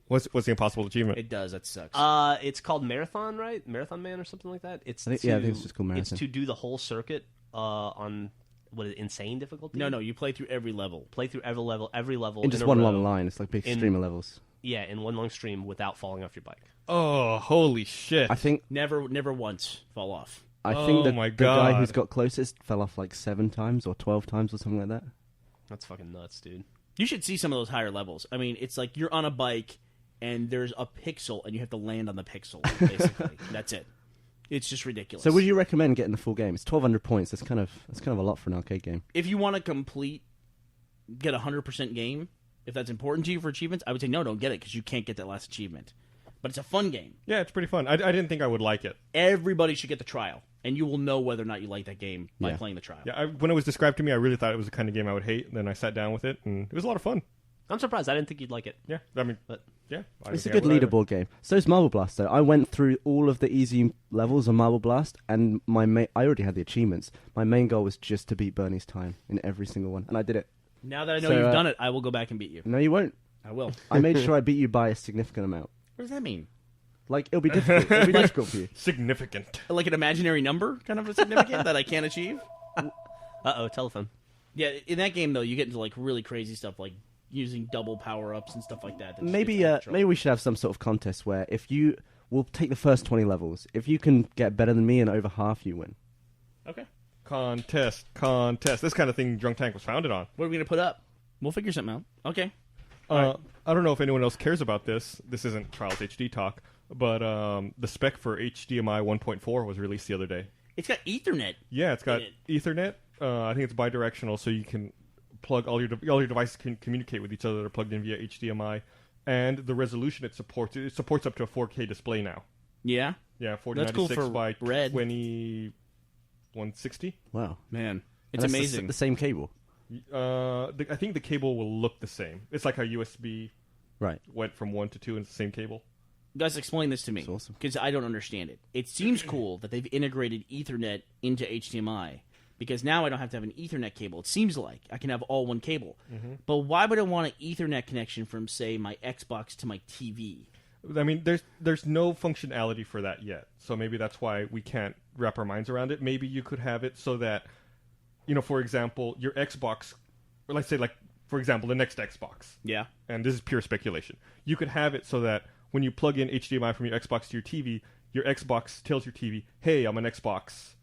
What's the impossible achievement? It does. That sucks. It's called Marathon, right? Marathon Man or something like that? It's I think it's just called It's Marathon. to do the whole circuit on, what is it, insane difficulty? no, you play through every level. Play through every level In just a one row. long line. It's like big In- streamer levels. Yeah, in one long stream without falling off your bike. Oh, holy shit! I think Never once fall off. Oh the my guy God. who's got closest fell off like 7 times or 12 times or something like that. That's fucking nuts, dude. You should see some of those higher levels. I mean, it's like you're on a bike and there's a pixel and you have to land on the pixel, basically. That's it. It's just ridiculous. So would you recommend getting the full game? It's 1,200 points. That's kind of a lot for an arcade game. If you want to get 100% game, if that's important to you for achievements, I would say no, don't get it because you can't get that last achievement. But it's a fun game. Yeah, it's pretty fun. I didn't think I would like it. Everybody should get the trial, and you will know whether or not you like that game by playing the trial. Yeah, when it was described to me, I really thought it was the kind of game I would hate. Then I sat down with it, and it was a lot of fun. I'm surprised. I didn't think you'd like it. Yeah, I mean, But yeah. I It's a didn't good think I would leaderboard game. So is Marble Blast, though. I went through all of the easy levels of Marble Blast, and I already had the achievements. My main goal was just to beat Burnie's time in every single one, and I did it. Now that I know So, you've done it, I will go back and beat you. No, you won't. I will. I made sure I beat you by a significant amount. What does that mean? Like, it'll be difficult. It'll be difficult for you. either. Significant. Like an imaginary number, kind of a significant that I can't achieve? uh-oh, telephone. Yeah, in that game though, you get into like really crazy stuff, like using double power ups and stuff like that. That just Maybe, gets out of control. maybe we should have some sort of contest where we'll take the first 20 levels. If you can get better than me and over half, you win. Okay. Contest. This kind of thing Drunk Tank was founded on. What are we gonna put up? We'll figure something out. Okay. I don't know if anyone else cares about this. This isn't Trials HD talk, but the spec for HDMI 1.4 was released the other day. It's got Ethernet. Yeah, it's got In Ethernet. I think it's bidirectional, so you can plug all your devices can communicate with each other that are plugged in via HDMI. And the resolution it supports up to a 4K display now. Yeah. Yeah, That's cool 4096 for by red. 2160. Wow. Man, And it's that's amazing. The same cable. I think the cable will look the same. It's like how USB Right. went from 1 to 2 and it's the same cable. Gus, explain this to me That's awesome. because I don't understand it. It seems cool that they've integrated Ethernet into HDMI because now I don't have to have an Ethernet cable. It seems like I can have all one cable. But why would I want an Ethernet connection from, say, my Xbox to my TV? I mean, there's no functionality for that yet, so maybe that's why we can't wrap our minds around it. Maybe you could have it so that, for example, your Xbox, or let's say, for example, the next Xbox, Yeah. and this is pure speculation, you could have it so that when you plug in HDMI from your Xbox to your Xbox tells your TV, hey, I'm an Xbox,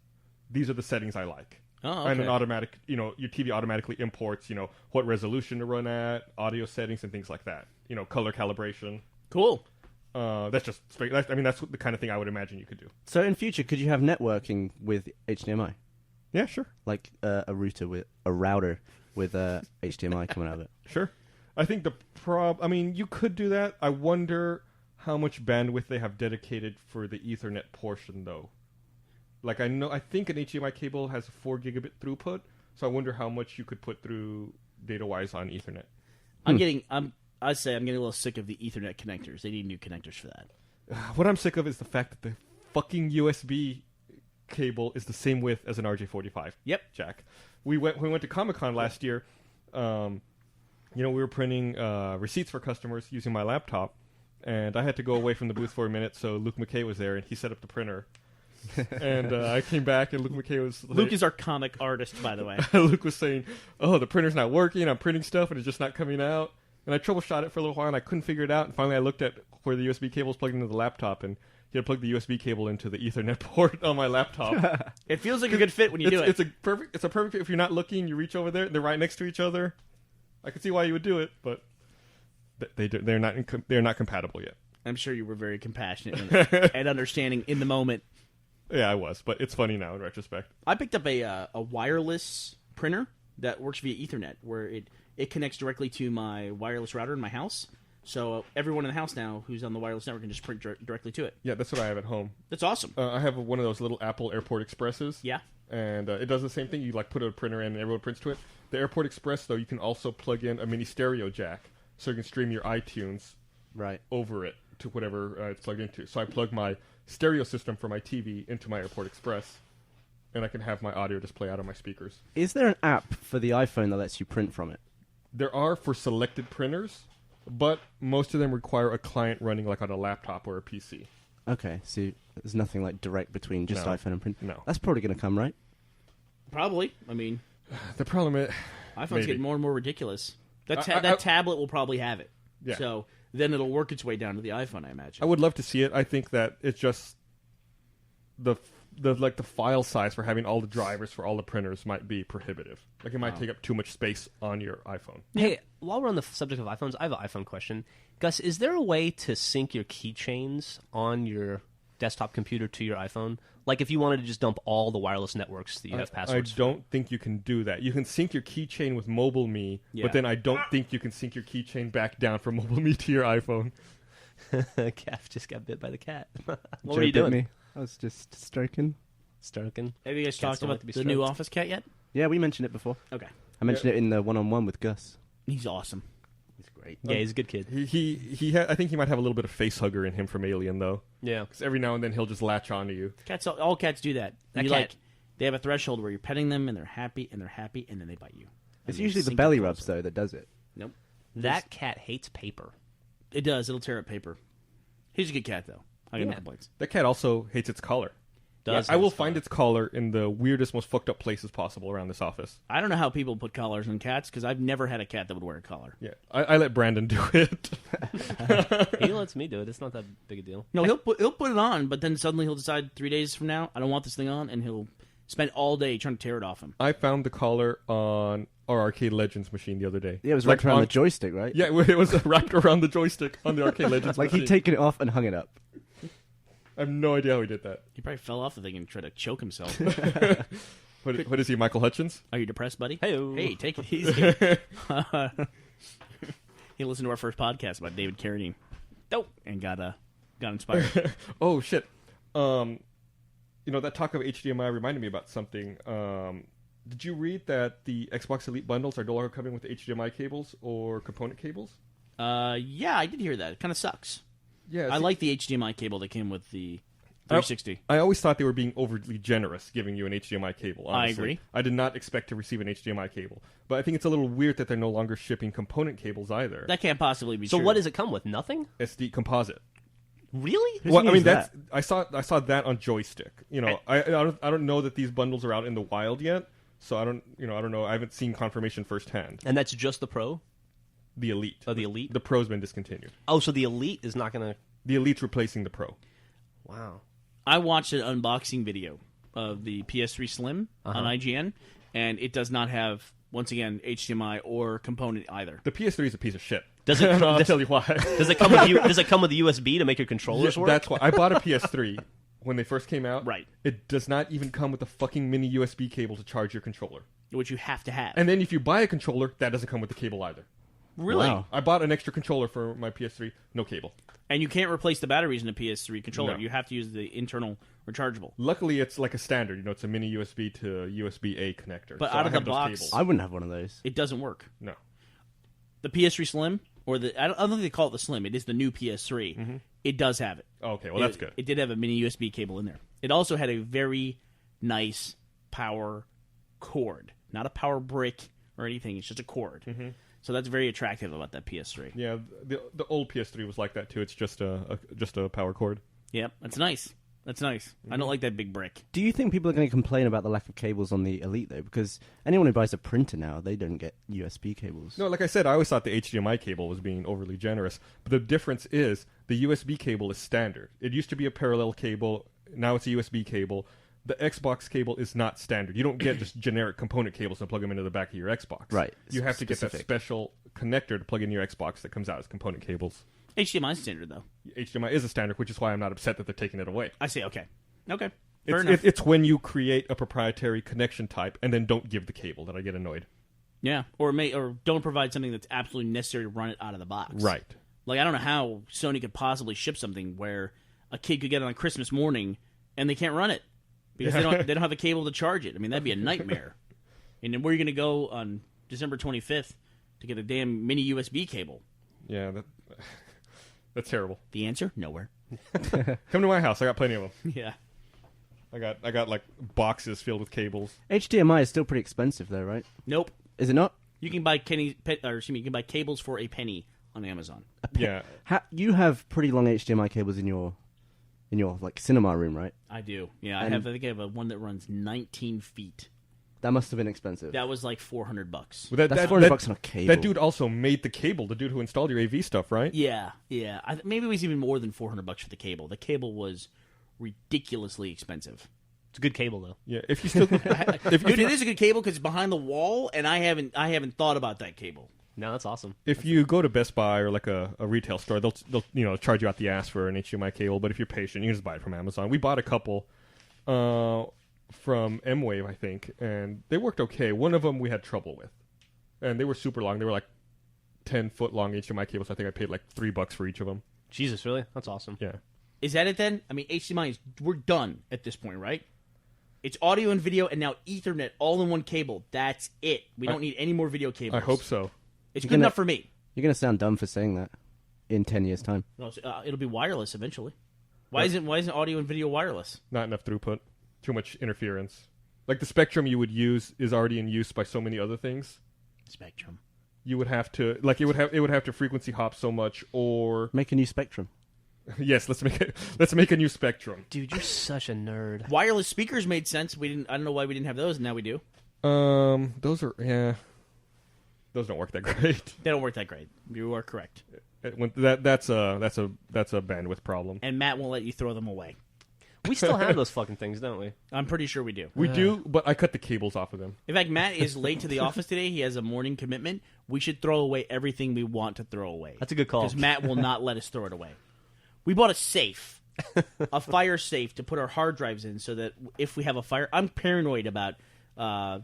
these are the settings I like. Oh, okay. And an automatic, your TV automatically imports, what resolution to run at, audio settings, and things like that. Color calibration. Cool. That's just, that's the kind of thing I would imagine you could do. So in future, could you have networking with HDMI? Yeah, sure. Like a router with HDMI coming out of it? Sure. I think you could do that. I wonder how much bandwidth they have dedicated for the Ethernet portion, though. Like, I think an HDMI cable has a 4 gigabit throughput, so I wonder how much you could put through data-wise on Ethernet. I'm getting a little sick of the Ethernet connectors. They need new connectors for that. What I'm sick of is the fact that the fucking USB cable is the same width as an RJ45. Yep. Jack. We went to Comic-Con last year. We were printing receipts for customers using my laptop, and I had to go away from the booth for a minute, so Luke McKay was there, and he set up the printer. And I came back, and Luke McKay was... Luke is our comic artist, by the way. Luke was saying, oh, the printer's not working, I'm printing stuff, and it's just not coming out. And I troubleshot it for a little while, and I couldn't figure it out, and finally I looked at where the USB cable is plugged into the laptop, and he had plugged the USB cable into the Ethernet port on my laptop. It feels like a good fit when you do it. It's a perfect fit. If you're not looking, you reach over there, they're right next to each other. I can see why you would do it, but they're not compatible yet. I'm sure you were very compassionate and understanding in the moment. Yeah, I was, but it's funny now in retrospect. I picked up a wireless printer that works via Ethernet, where it connects directly to my wireless router in my house. So everyone in the house now who's on the wireless network can just print directly to it. Yeah, that's what I have at home. That's awesome. I have one of those little Apple Airport Expresses. Yeah. And it does the same thing. You put a printer in and everyone prints to it. The Airport Express, though, you can also plug in a mini stereo jack, so you can stream your iTunes over it to whatever it's plugged into. So I plug my stereo system for my TV into my Airport Express, and I can have my audio just play out of my speakers. Is there an app for the iPhone that lets you print from it? There are for selected printers, but most of them require a client running on a laptop or a PC. Okay, so there's nothing direct between just No. iPhone and print? No. That's probably going to come, right? Probably. I mean, The problem is... iPhones maybe. get more and more ridiculous. That I- tablet will probably have it. Yeah. So then it'll work its way down to the iPhone, I imagine. I would love to see it. I think that it's just the file size for having all the drivers for all the printers might be prohibitive. It might take up too much space on your iPhone. Hey, while we're on the subject of iPhones, I have an iPhone question. Gus, is there a way to sync your keychains on your desktop computer to your iPhone? Like if you wanted to just dump all the wireless networks that you have passwords I don't think you can do that. You can sync your keychain with MobileMe, but then I don't think you can sync your keychain back down from MobileMe to your iPhone. Gav just got bit by the cat. What Joe were you bit doing? me. I was just stroking. Stroking. Have you guys Cats talked don't like about to be the new stroked. Office cat yet? Yeah, we mentioned it before. Okay. I mentioned it in the one-on-one with Gus. He's awesome. He's great. Yeah, he's a good kid. I think he might have a little bit of face hugger in him from Alien, though. Yeah. Because every now and then he'll just latch onto you. Cats, all cats do that. That You cat- they have a threshold where you're petting them and they're happy, and then they bite you. It's And they usually the sink belly your rubs, closer. though, that does it. Nope. That cat hates paper. It does. It'll tear up paper. He's a good cat, though. I got no Yeah. complaints. That cat also hates its collar. Does I will hate find its collar in the weirdest, most fucked up places possible around this office. I don't know how people put collars on cats because I've never had a cat that would wear a collar. Yeah, I let Brandon do it. He lets me do it. It's not that big a deal. No, he'll put it on, but then suddenly he'll decide 3 days from now I don't want this thing on, and he'll spend all day trying to tear it off him. I found the collar on our Arcade Legends machine the other day. Yeah, it was Like wrapped around on- the joystick, right? Yeah, it was wrapped around the joystick on the Arcade Legends Like machine. he'd taken it off and hung it up. I have no idea how he did that. He probably fell off the thing and tried to choke himself. What is he, Michael Hutchins? Are you depressed, buddy? Hey-o. Hey, take it easy. He listened to our first podcast about David Carradine. Dope. And got inspired. Oh, shit. That talk of HDMI reminded me about something. Did you read that the Xbox Elite bundles are no longer coming with HDMI cables or component cables? Yeah, I did hear that. It kind of sucks. Yeah, I like the HDMI cable that came with the 360. I always thought they were being overly generous giving you an HDMI cable. Honestly. I agree. I did not expect to receive an HDMI cable. But I think it's a little weird that they're no longer shipping component cables either. That can't possibly be So true. what does it come with? Nothing? SD composite. Really? Who's Well, I gonna mean, use I saw that on joystick. I don't know that these bundles are out in the wild yet. So I don't know. I haven't seen confirmation firsthand. And that's just the Pro? The Elite. Oh, the Elite? The Pro's been discontinued. Oh, so the Elite is not going to... The Elite's replacing the Pro. Wow. I watched an unboxing video of the PS3 Slim on IGN, and it does not have, once again, HDMI or component either. The PS3 is a piece of shit. Does it? And I'll tell you why. Does it come with Does it come with the USB to make your controllers work? That's why I bought a PS3 when they first came out. Right. It does not even come with a fucking mini USB cable to charge your controller. Which you have to have. And then if you buy a controller, that doesn't come with the cable either. Really? Wow. I bought an extra controller for my PS3, no cable. And you can't replace the batteries in a PS3 controller. No. You have to use the internal rechargeable. Luckily, it's like a standard. It's a mini USB to USB-A connector. But So out I of have the those box- cables. I wouldn't have one of those. It doesn't work. No. The PS3 Slim, or I don't think they call it the Slim. It is the new PS3. It does have it. Oh, okay, well, that's good. It did have a mini USB cable in there. It also had a very nice power cord. Not a power brick or anything. It's just a cord. So that's very attractive about that PS3. Yeah, the old PS3 was like that, too. It's just a power cord. Yep, that's nice. That's nice. I don't like that big brick. Do you think people are going to complain about the lack of cables on the Elite, though? Because anyone who buys a printer now, they don't get USB cables. No, like I said, I always thought the HDMI cable was being overly generous. But the difference is the USB cable is standard. It used to be a parallel cable. Now it's a USB cable. The Xbox cable is not standard. You don't get just generic component cables and plug them into the back of your Xbox. Right. You have to get that Specific. special connector to plug in your Xbox that comes out as component cables. HDMI standard, though. HDMI is a standard, which is why I'm not upset that they're taking it away. I see. Okay. Okay. Fair enough. It's when you create a proprietary connection type and then don't give the cable that I get annoyed. Yeah. Or don't provide something that's absolutely necessary to run it out of the box. Right. Like, I don't know how Sony could possibly ship something where a kid could get it on Christmas morning and they can't run it because they don't have a cable to charge it. I mean, that'd be a nightmare. And then where are you going to go on December 25th to get a damn mini USB cable? Yeah, that's terrible. The answer? Nowhere. Come to my house. I got plenty of them. Yeah. I got like boxes filled with cables. HDMI is still pretty expensive, though, right? Nope. Is it not? You can buy you can buy cables for a penny on Amazon. Yeah. You have pretty long HDMI cables in your like cinema room, right? I do. Yeah, And- I think I have one that runs 19 feet. That must have been expensive. That was like $400. Well, That's $400 on a cable. That dude also made the cable. The dude who installed your AV stuff, right? Yeah. Maybe it was even more than $400 for the cable. The cable was ridiculously expensive. It's a good cable, though. Yeah. If you still, Dude, it is a good cable because it's behind the wall, and I haven't thought about that cable. No, that's awesome. If you go to Best Buy or like a retail store, they'll charge you out the ass for an HDMI cable. But if you're patient, you can just buy it from Amazon. We bought a couple from M-Wave, I think, and they worked okay. One of them we had trouble with, and they were super long. They were like 10-foot long HDMI cables. I think I paid like $3 for each of them. Jesus, really? That's awesome. Yeah. Is that it then? I mean, HDMI we're done at this point, right? It's audio and video, and now Ethernet all in one cable. That's it. We don't need any more video cables. I hope so. It's good enough for me. You're going to sound dumb for saying that in 10 years' time. No, it'll be wireless eventually. Why isn't audio and video wireless? Not enough throughput. Too much interference. Like the spectrum you would use is already in use by so many other things. Spectrum. You would have to it would have to frequency hop so much, or Make a new spectrum. yes, let's make a new spectrum. Dude, you're such a nerd. Wireless speakers made sense. I don't know why we didn't have those, and now we do. Those don't work that great. They don't work that great. You are correct. That's a bandwidth problem. And Matt won't let you throw them away. We still have those fucking things, don't we? I'm pretty sure we do. We do, but I cut the cables off of them. In fact, Matt is late to the office today. He has a morning commitment. We should throw away everything we want to throw away. That's a good call. Because Matt will not let us throw it away. We bought a safe, a fire safe to put our hard drives in so that if we have a fire... I'm paranoid about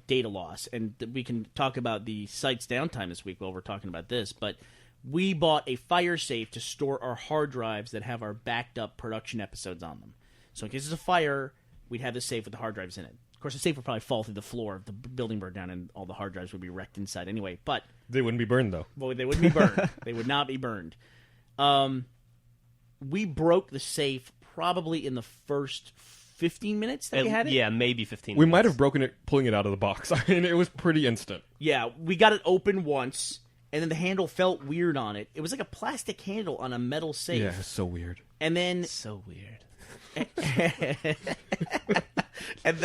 data loss, and we can talk about the site's downtime this week while we're talking about this, but we bought a fire safe to store our hard drives that have our backed up production episodes on them. So in case there's a fire, we'd have the safe with the hard drives in it. Of course, the safe would probably fall through the floor if the building burned down and all the hard drives would be wrecked inside anyway, but... They wouldn't be burned, though. Well, they wouldn't be burned. They would not be burned. We broke the safe probably in the first 15 minutes that we had it. Yeah, maybe 15 We minutes. might have broken it pulling it out of the box. I mean, it was pretty instant. Yeah, we got it open once, and then the handle felt weird on it. It was like a plastic handle on a metal safe. Yeah, it's so weird. And then... So weird. and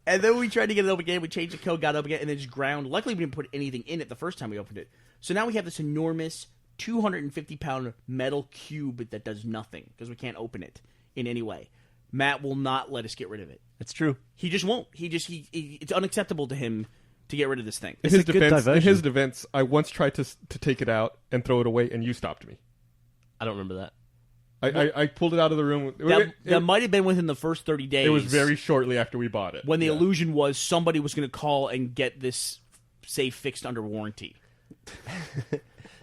then we tried to get it open again. We changed the code, got it up again, and then just ground. Luckily, we didn't put anything in it the first time we opened it. So now we have this enormous 250-pound metal cube that does nothing because we can't open it in any way. Matt will not let us get rid of it. It's true. He just won't. It's unacceptable to him to get rid of this thing. In his defense, I once tried to take it out and throw it away, and you stopped me. I don't remember that. I pulled it out of the room. That might have been within the first 30 days. It was very shortly after we bought it. When the illusion was somebody was going to call and get this safe fixed under warranty.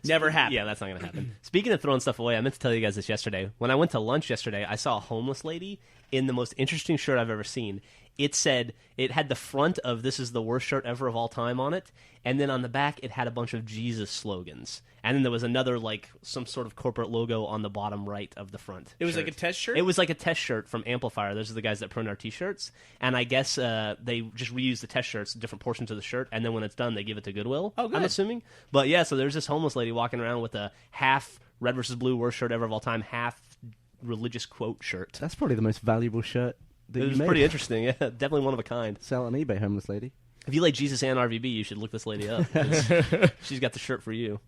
Never happened. Yeah, that's not going to happen. Speaking of throwing stuff away, I meant to tell you guys this yesterday. When I went to lunch yesterday, I saw a homeless lady in the most interesting shirt I've ever seen. It had the front of "This is the worst shirt ever of all time" on it, and then on the back it had a bunch of Jesus slogans. And then there was another, like, some sort of corporate logo on the bottom right of the front. It was like a test shirt? It was like a test shirt from Amplifier. Those are the guys that print our T-shirts. And I guess they just reuse the test shirts, different portions of the shirt, and then when it's done, they give it to Goodwill, oh, good. I'm assuming. But yeah, so there's this homeless lady walking around with a half Red vs. Blue worst shirt ever of all time, half religious quote shirt. That's probably the most valuable shirt that It you was made. pretty interesting, yeah. Definitely one of a kind. Sell on eBay, homeless lady. If you like Jesus and RVB, you should look this lady up. She's got the shirt for you.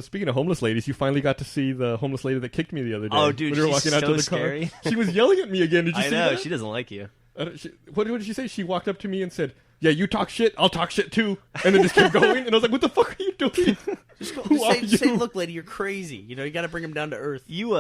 Speaking of homeless ladies, you finally got to see the homeless lady that kicked me the other day. Oh, dude, when we were she's walking out so to the scary. car. She was yelling at me again. Did you I see know, that? she doesn't like you. What did she say? She walked up to me and said, "Yeah, you talk shit, I'll talk shit too," and then just kept going. And I was like, "What the fuck are you doing? Just say, look, lady, you're crazy. You know, you got to bring them down to earth. You,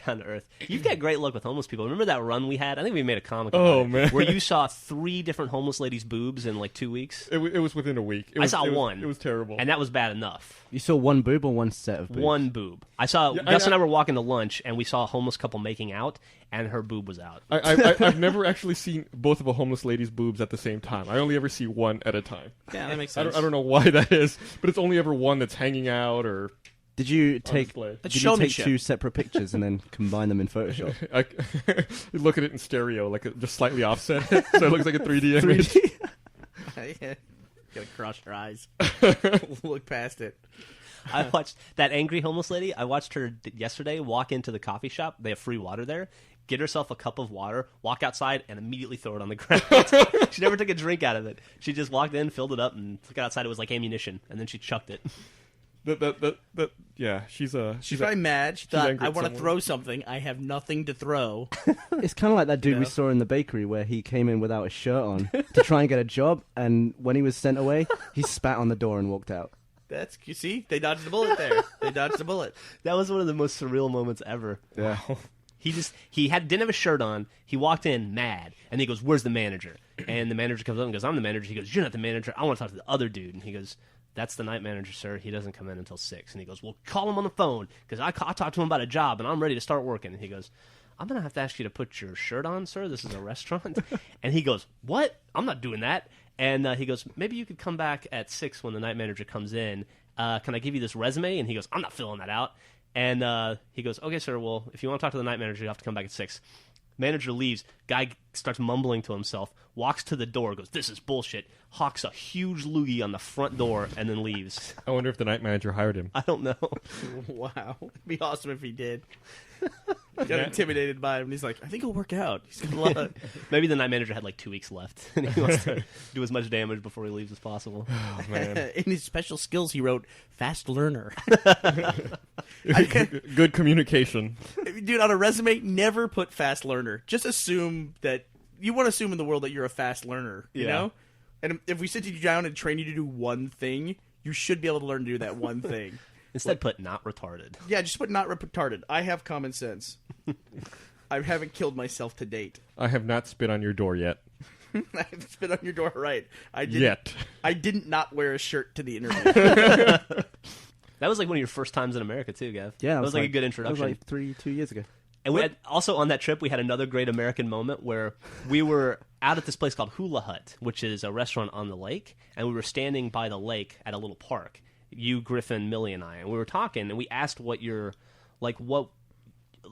down to earth. You've got great luck with homeless people. Remember that run we had? I think we made a comic about it, man. where you saw 3 different homeless ladies' boobs in like 2 weeks. It was within a week. I saw one. It was terrible. And that was bad enough. You saw one boob or one set of boobs? One boob. I saw Gus and I were walking to lunch, and we saw a homeless couple making out, and her boob was out. I've never actually seen both of a homeless lady's boobs at the same time. I only ever see one at a time. Yeah, that makes sense. I don't know why that is, but it's only ever one that's hanging out or. Did you take That's did you take showmanship. 2 separate pictures and then combine them in Photoshop? You look at it in stereo, like just slightly offset, so it looks like a 3D image. 3D? Gotta cross your eyes. Look past it. I watched that angry homeless lady. I watched her yesterday walk into the coffee shop. They have free water there. Get herself a cup of water, walk outside, and immediately throw it on the ground. She never took a drink out of it. She just walked in, filled it up, and took it outside. It was like ammunition, and then she chucked it. Yeah, she's probably mad. She thought, angry I at want to someone. throw something. I have nothing to throw. It's kind of like that dude we know? saw in the bakery where he came in without a shirt on to try and get a job, and when he was sent away, he spat on the door and walked out. You see, they dodged the bullet there. They dodged the bullet. That was one of the most surreal moments ever. Yeah. He didn't have a shirt on. He walked in mad, and he goes, "Where's the manager?" And the manager comes up and goes, "I'm the manager." He goes, "You're not the manager. I want to talk to the other dude." And he goes, "That's the night manager, sir. He doesn't come in until 6." And he goes, "Well, call him on the phone because I talked to him about a job, and I'm ready to start working." And he goes, "I'm gonna have to ask you to put your shirt on, sir. This is a restaurant." And he goes, "What? I'm not doing that." And he goes, "Maybe you could come back at 6 when the night manager comes in. Can I give you this resume?" And he goes, "I'm not filling that out." And he goes, "Okay, sir, well, if you want to talk to the night manager, you have to come back at 6. Manager leaves. Guy starts mumbling to himself, walks to the door, goes, "This is bullshit," hawks a huge loogie on the front door, and then leaves. I wonder if the night manager hired him. I don't know. Wow. It'd be awesome if he did. Got intimidated by him, and he's like, "I think it'll work out." He's got a lot of... Maybe the night manager had like 2 weeks left, and he wants to do as much damage before he leaves as possible. Oh, man. In his special skills, he wrote "fast learner." Good communication. Dude, on a resume, never put fast learner. Just assume that you want to assume in the world that you're a fast learner, you know? And if we sit you down and train you to do one thing, you should be able to learn to do that one thing. Instead, put "not retarded." Yeah, just put "not retarded." I have common sense. I haven't killed myself to date. I have not spit on your door yet. I haven't spit on your door, right? I didn't not wear a shirt to the interview. That was like one of your first times in America, too, Gav. Yeah, that was like a good That introduction. was like 2 years ago. And we had, also on that trip, we had another great American moment where we were out at this place called Hula Hut, which is a restaurant on the lake, and we were standing by the lake at a little park. You, Griffin, Millie, and I, and we were talking, and we asked what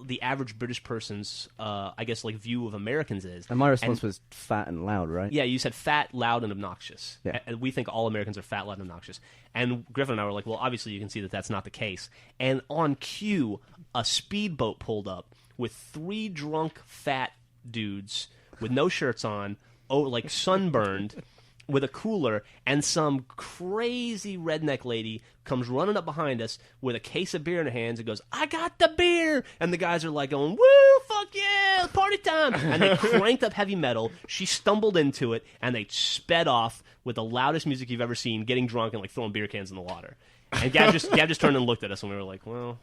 the average British person's, I guess, like view of Americans is. And my response was fat and loud, right? Yeah, you said fat, loud, and obnoxious. Yeah. And we think all Americans are fat, loud, and obnoxious. And Griffin and I were like, well, obviously you can see that that's not the case. And on cue, a speedboat pulled up with 3 drunk fat dudes with no shirts on, like sunburned, with a cooler, and some crazy redneck lady comes running up behind us with a case of beer in her hands and goes, "I got the beer!" And the guys are like going, "Woo, fuck yeah, party time!" And they cranked up heavy metal. She stumbled into it, and they sped off with the loudest music you've ever seen, getting drunk and like throwing beer cans in the water. And Gav just turned and looked at us, and we were like, well...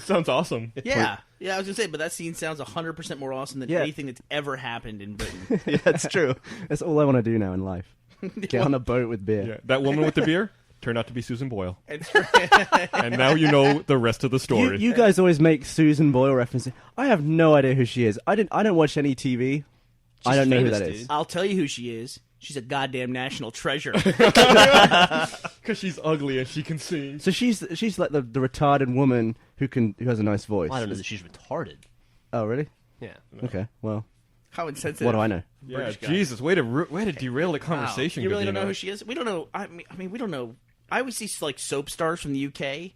Sounds awesome. Yeah, I was going to say, but that scene sounds 100% more awesome than anything that's ever happened in Britain. Yeah, that's true. That's all I want to do now in life. Get on a boat with beer. Yeah. That woman with the beer turned out to be Susan Boyle. And now you know the rest of the story. You guys always make Susan Boyle references. I have no idea who she is. I don't watch any TV. I don't know who famous, that dude. is. I'll tell you who she is. She's a goddamn national treasure. Because she's ugly and she can sing. So she's like the retarded woman who has a nice voice. Well, I don't know that she's retarded. Oh, really? Yeah. Okay. Well, How insensitive. what do I know? Yeah, British guy. Jesus, way to derail the conversation. You really don't know Gavino. who she is? We don't know. I mean, we don't know. I always see like soap stars from the UK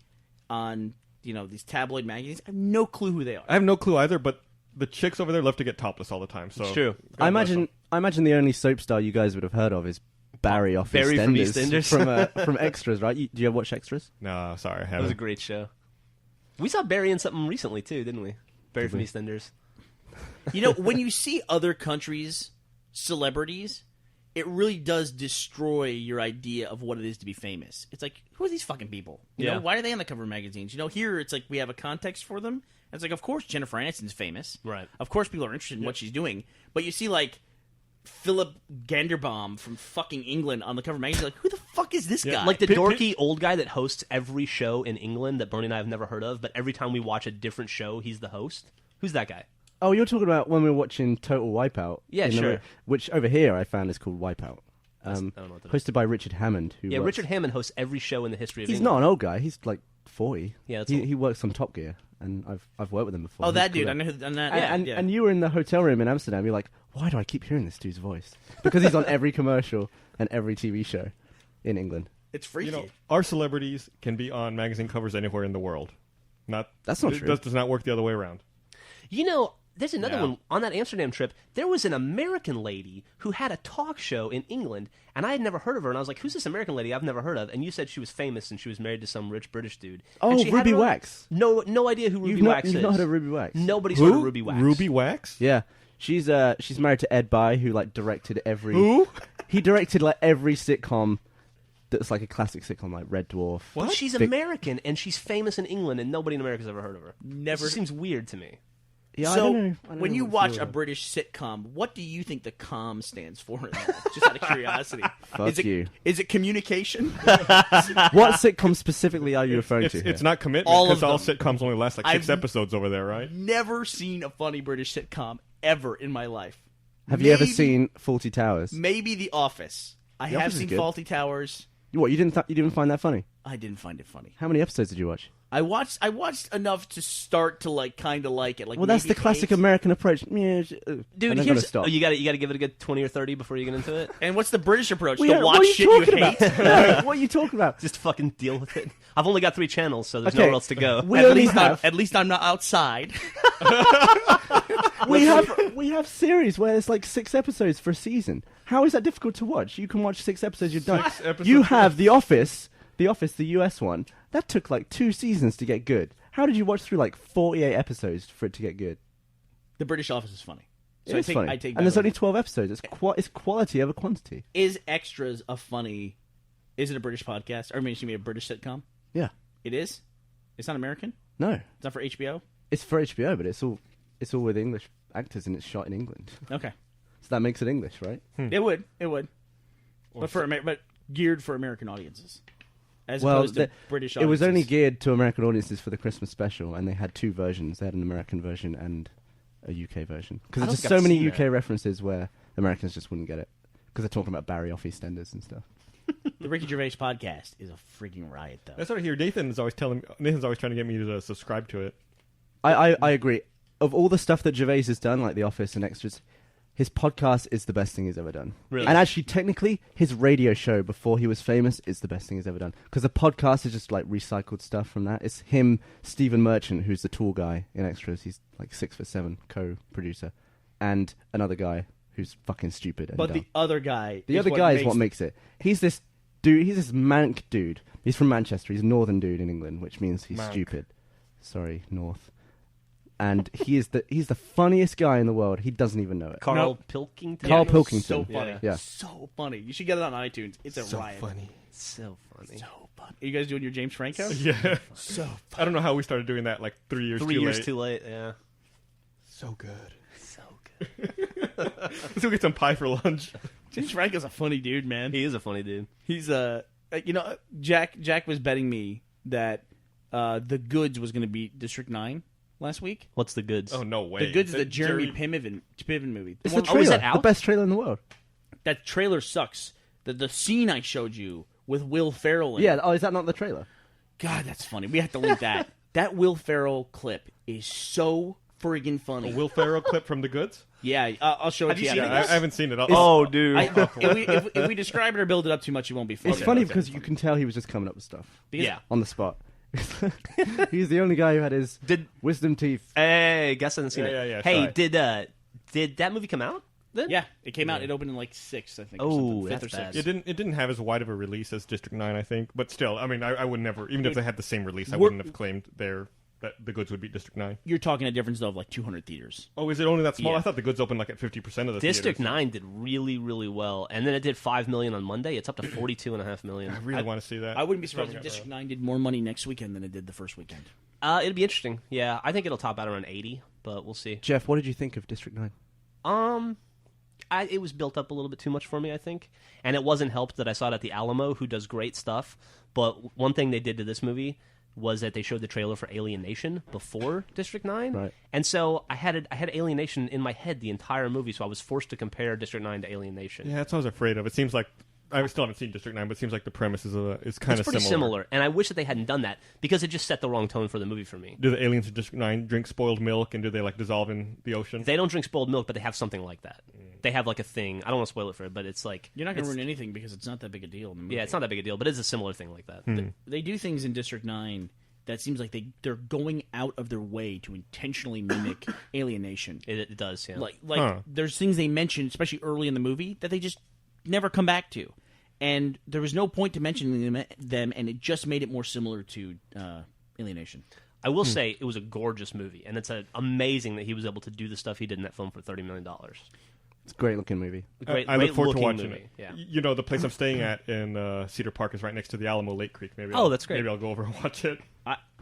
on these tabloid magazines. I have no clue who they are. I have no clue either, but the chicks over there love to get topless all the time. So It's true. God I bless them. imagine the only soap star you guys would have heard of is Barry off Barry from EastEnders from Extras, right? Do you ever watch Extras? No, sorry, I It was a haven't. great show. We saw Barry in something recently, too, didn't we? Barry from EastEnders. When you see other countries' celebrities, it really does destroy your idea of what it is to be famous. It's like, who are these fucking people? You know, why are they on the cover of magazines? Here it's like we have a context for them. It's like, of course, Jennifer Aniston's famous. Right. Of course, people are interested in what she's doing. But you see, like, Philip Ganderbaum from fucking England on the cover of magazine. Like, who the fuck is this guy? Like the dorky old guy that hosts every show in England that Burnie and I have never heard of, but every time we watch a different show, he's the host. Who's that guy? Oh, you're talking about when we were watching Total Wipeout. Yeah, sure. Which over here I found is called Wipeout. I don't know what that is. Hosted by Richard Hammond. Who works- Richard Hammond hosts every show in the history of He's England. not an old guy. He's like 40. Yeah, that's he, old. he works on Top Gear, and I've worked with him before. oh, He's that cool dude. guy. I know who. And that, And you were in the hotel room in Amsterdam. You're like, why do I keep hearing this dude's voice? Because he's on every commercial and every TV show in England. it's freaky. Our celebrities can be on magazine covers anywhere in the world. That's not true. It does not work the other way around. There's another one. On that Amsterdam trip, there was an American lady who had a talk show in England, and I had never heard of her, and I was like, who's this American lady I've never heard of? And you said she was famous, and she was married to some rich British dude. Oh, And she had Ruby her own- Wax. No idea who Ruby You've Wax is. not heard of Ruby Wax? Nobody's heard of Ruby Wax. Ruby Wax? Yeah, she's married to Ed Bye, who like directed every. Who? He directed like every sitcom that's like a classic sitcom, like Red Dwarf. But she's American, and she's famous in England, and nobody in America's ever heard of her. Never. It seems weird to me. Yeah, I So, don't know when you what's watch the- a British sitcom, what do you think the com stands for in that? Just out of curiosity. Fuck you. Is it communication? What sitcom specifically are you referring to? It's here? not commitment All of because all them. sitcoms only last like 6 I've- episodes over there, right? Never seen a funny British sitcom ever in my life. Have you ever Maybe- seen Fawlty Towers? Maybe The Office. I The have Office is seen good. Faulty Towers. What, you didn't find that funny? I didn't find it funny. How many episodes did you watch? I watched enough to start to like kind of like it. Like Well, that's maybe the classic 8. American approach. Yeah, Dude, and I'm here's gonna stop. you got to give it a good 20 or 30 before you get into it. And what's the British approach? Well, To yeah, watch what are you shit you talking hate? about? Yeah, what are you talking about? Just fucking deal with it. I've only got 3 channels, so there's Okay, nowhere else to go. we At only least, have at least I'm not outside. we have series where there's like 6 episodes for a season. How is that difficult to watch? You can watch 6 episodes, you're done. 6 episodes You for- have The Office, the US one. That took like 2 seasons to get good. How did you watch through like 48 episodes for it to get good? The British Office is funny. So It is funny. I take And there's that only over. 12 episodes. It's quality over quantity. Is Extras a funny? Is it a British podcast? Or I mean, excuse me, a British sitcom? Yeah. It is. It's not American. No. It's not for HBO. It's for HBO, but it's all with English actors and it's shot in England. Okay, So that makes it English, right? it would. But but geared for American audiences, as Well, opposed to British. it was only audiences. geared to American audiences for the Christmas special, and they had 2 versions. They had an American version and a UK version. Because I there's don't just think so I've many seen UK that. references where Americans just wouldn't get it. Because they're talking about Barry off EastEnders and stuff. The Ricky Gervais podcast is a freaking riot, though. That's what I hear. Nathan's always trying to get me to subscribe to it. I agree. Of all the stuff that Gervais has done, like The Office and Extras, his podcast is the best thing he's ever done. Really? And actually, technically, his radio show before he was famous is the best thing he's ever done. Because the podcast is just like recycled stuff from that. It's him, Stephen Merchant, who's the tall guy in Extras. He's like 6'7", co-producer, and another guy who's fucking stupid. And But dumb. the other guy, The other guy is what makes it. He's this dude. He's this mank dude. He's from Manchester. He's a northern dude in England, which means he's Mank. stupid. Sorry, North. And he's the funniest guy in the world. He doesn't even know it. Carl Pilkington. Carl Yeah, Pilkington. So funny. Yeah. So funny. You should get it on iTunes. It's a riot. So funny. So funny. Are you guys doing your James Franco? Yeah. So funny. I don't know how we started doing that like 3 years 3 too years late. too late, yeah. So good. So good. Let's go get some pie for lunch. James Franco's a funny dude, man. He is a funny dude. He's Jack was betting me that The Goods was going to beat District 9 last week. What's the goods? Oh, no way. The Goods is the Jeremy Jeremy Piven movie. It's The the one- Oh, is trailer. that out? The best trailer in the world. that trailer sucks. The scene I showed you with Will Ferrell in Yeah. it. Oh, is that not the trailer? God, that's funny. We have to link that. That Will Ferrell clip is so friggin' funny. A Will Ferrell clip from The Goods? Yeah, I'll show it Have to you you. seen after it? this. I haven't seen it. Oh, dude. If we describe it or build it up too much, it won't be funny. It's funny okay, because you can tell he was just coming up with stuff Because- Yeah. on the spot. He's the only guy who had his Did wisdom teeth. Hey, Gus hasn't seen Yeah, it. yeah, yeah, Hey, sorry. did that movie come out then? Yeah, it came out. It opened in like 6, I think. or Oh, something, 5th that's or bad. 6th. It didn't have as wide of a release as District 9, I think. But still, I mean, I would never, even if they had the same release, I We're- wouldn't have claimed that The Goods would beat District 9. You're talking a difference though of like 200 theaters. Oh, is it only that small? Yeah. I thought The Goods opened like at 50% of the District theaters. 9 did really, really well, and then it did $5 million on Monday. It's up to $42.5 million. I really want to see that. I wouldn't be surprised if District 9 did more money next weekend than it did the first weekend. It'll be interesting. Yeah, I think it'll top out around 80, but we'll see. Jeff, what did you think of District 9? It was built up a little bit too much for me, I think, and it wasn't helped that I saw it at the Alamo, who does great stuff. But one thing they did to this movie was that they showed the trailer for Alien Nation before District 9, Right. and so I had Alien Nation in my head the entire movie, so I was forced to compare District 9 to Alien Nation. Yeah, that's what I was afraid of. It seems like I still haven't seen District 9, but it seems like the premise is kind It's of pretty similar. similar, and I wish that they hadn't done that because it just set the wrong tone for the movie for me. Do the aliens in District 9 drink spoiled milk, and do they like dissolve in the ocean? They don't drink spoiled milk, but they have something like that. They have like a thing. I don't want to spoil it for it, but it's like You're not going to it's- ruin anything because it's not that big a deal in the movie. Yeah, it's not that big a deal, but it's a similar thing like that. They do things in District 9 that seems like they're going out of their way to intentionally mimic alienation. It does, yeah. Like Huh. there's things they mention, especially early in the movie, that they just never come back to. And there was no point to mentioning them, and it just made it more similar to Alienation. I will say it was a gorgeous movie, and it's amazing that he was able to do the stuff he did in that film for $30 million. It's a great looking movie. I look forward to looking watching movie. it. Yeah. You know, the place I'm staying at in Cedar Park is right next to the Alamo Lake Creek. Maybe. That's great. Maybe I'll go over and watch it.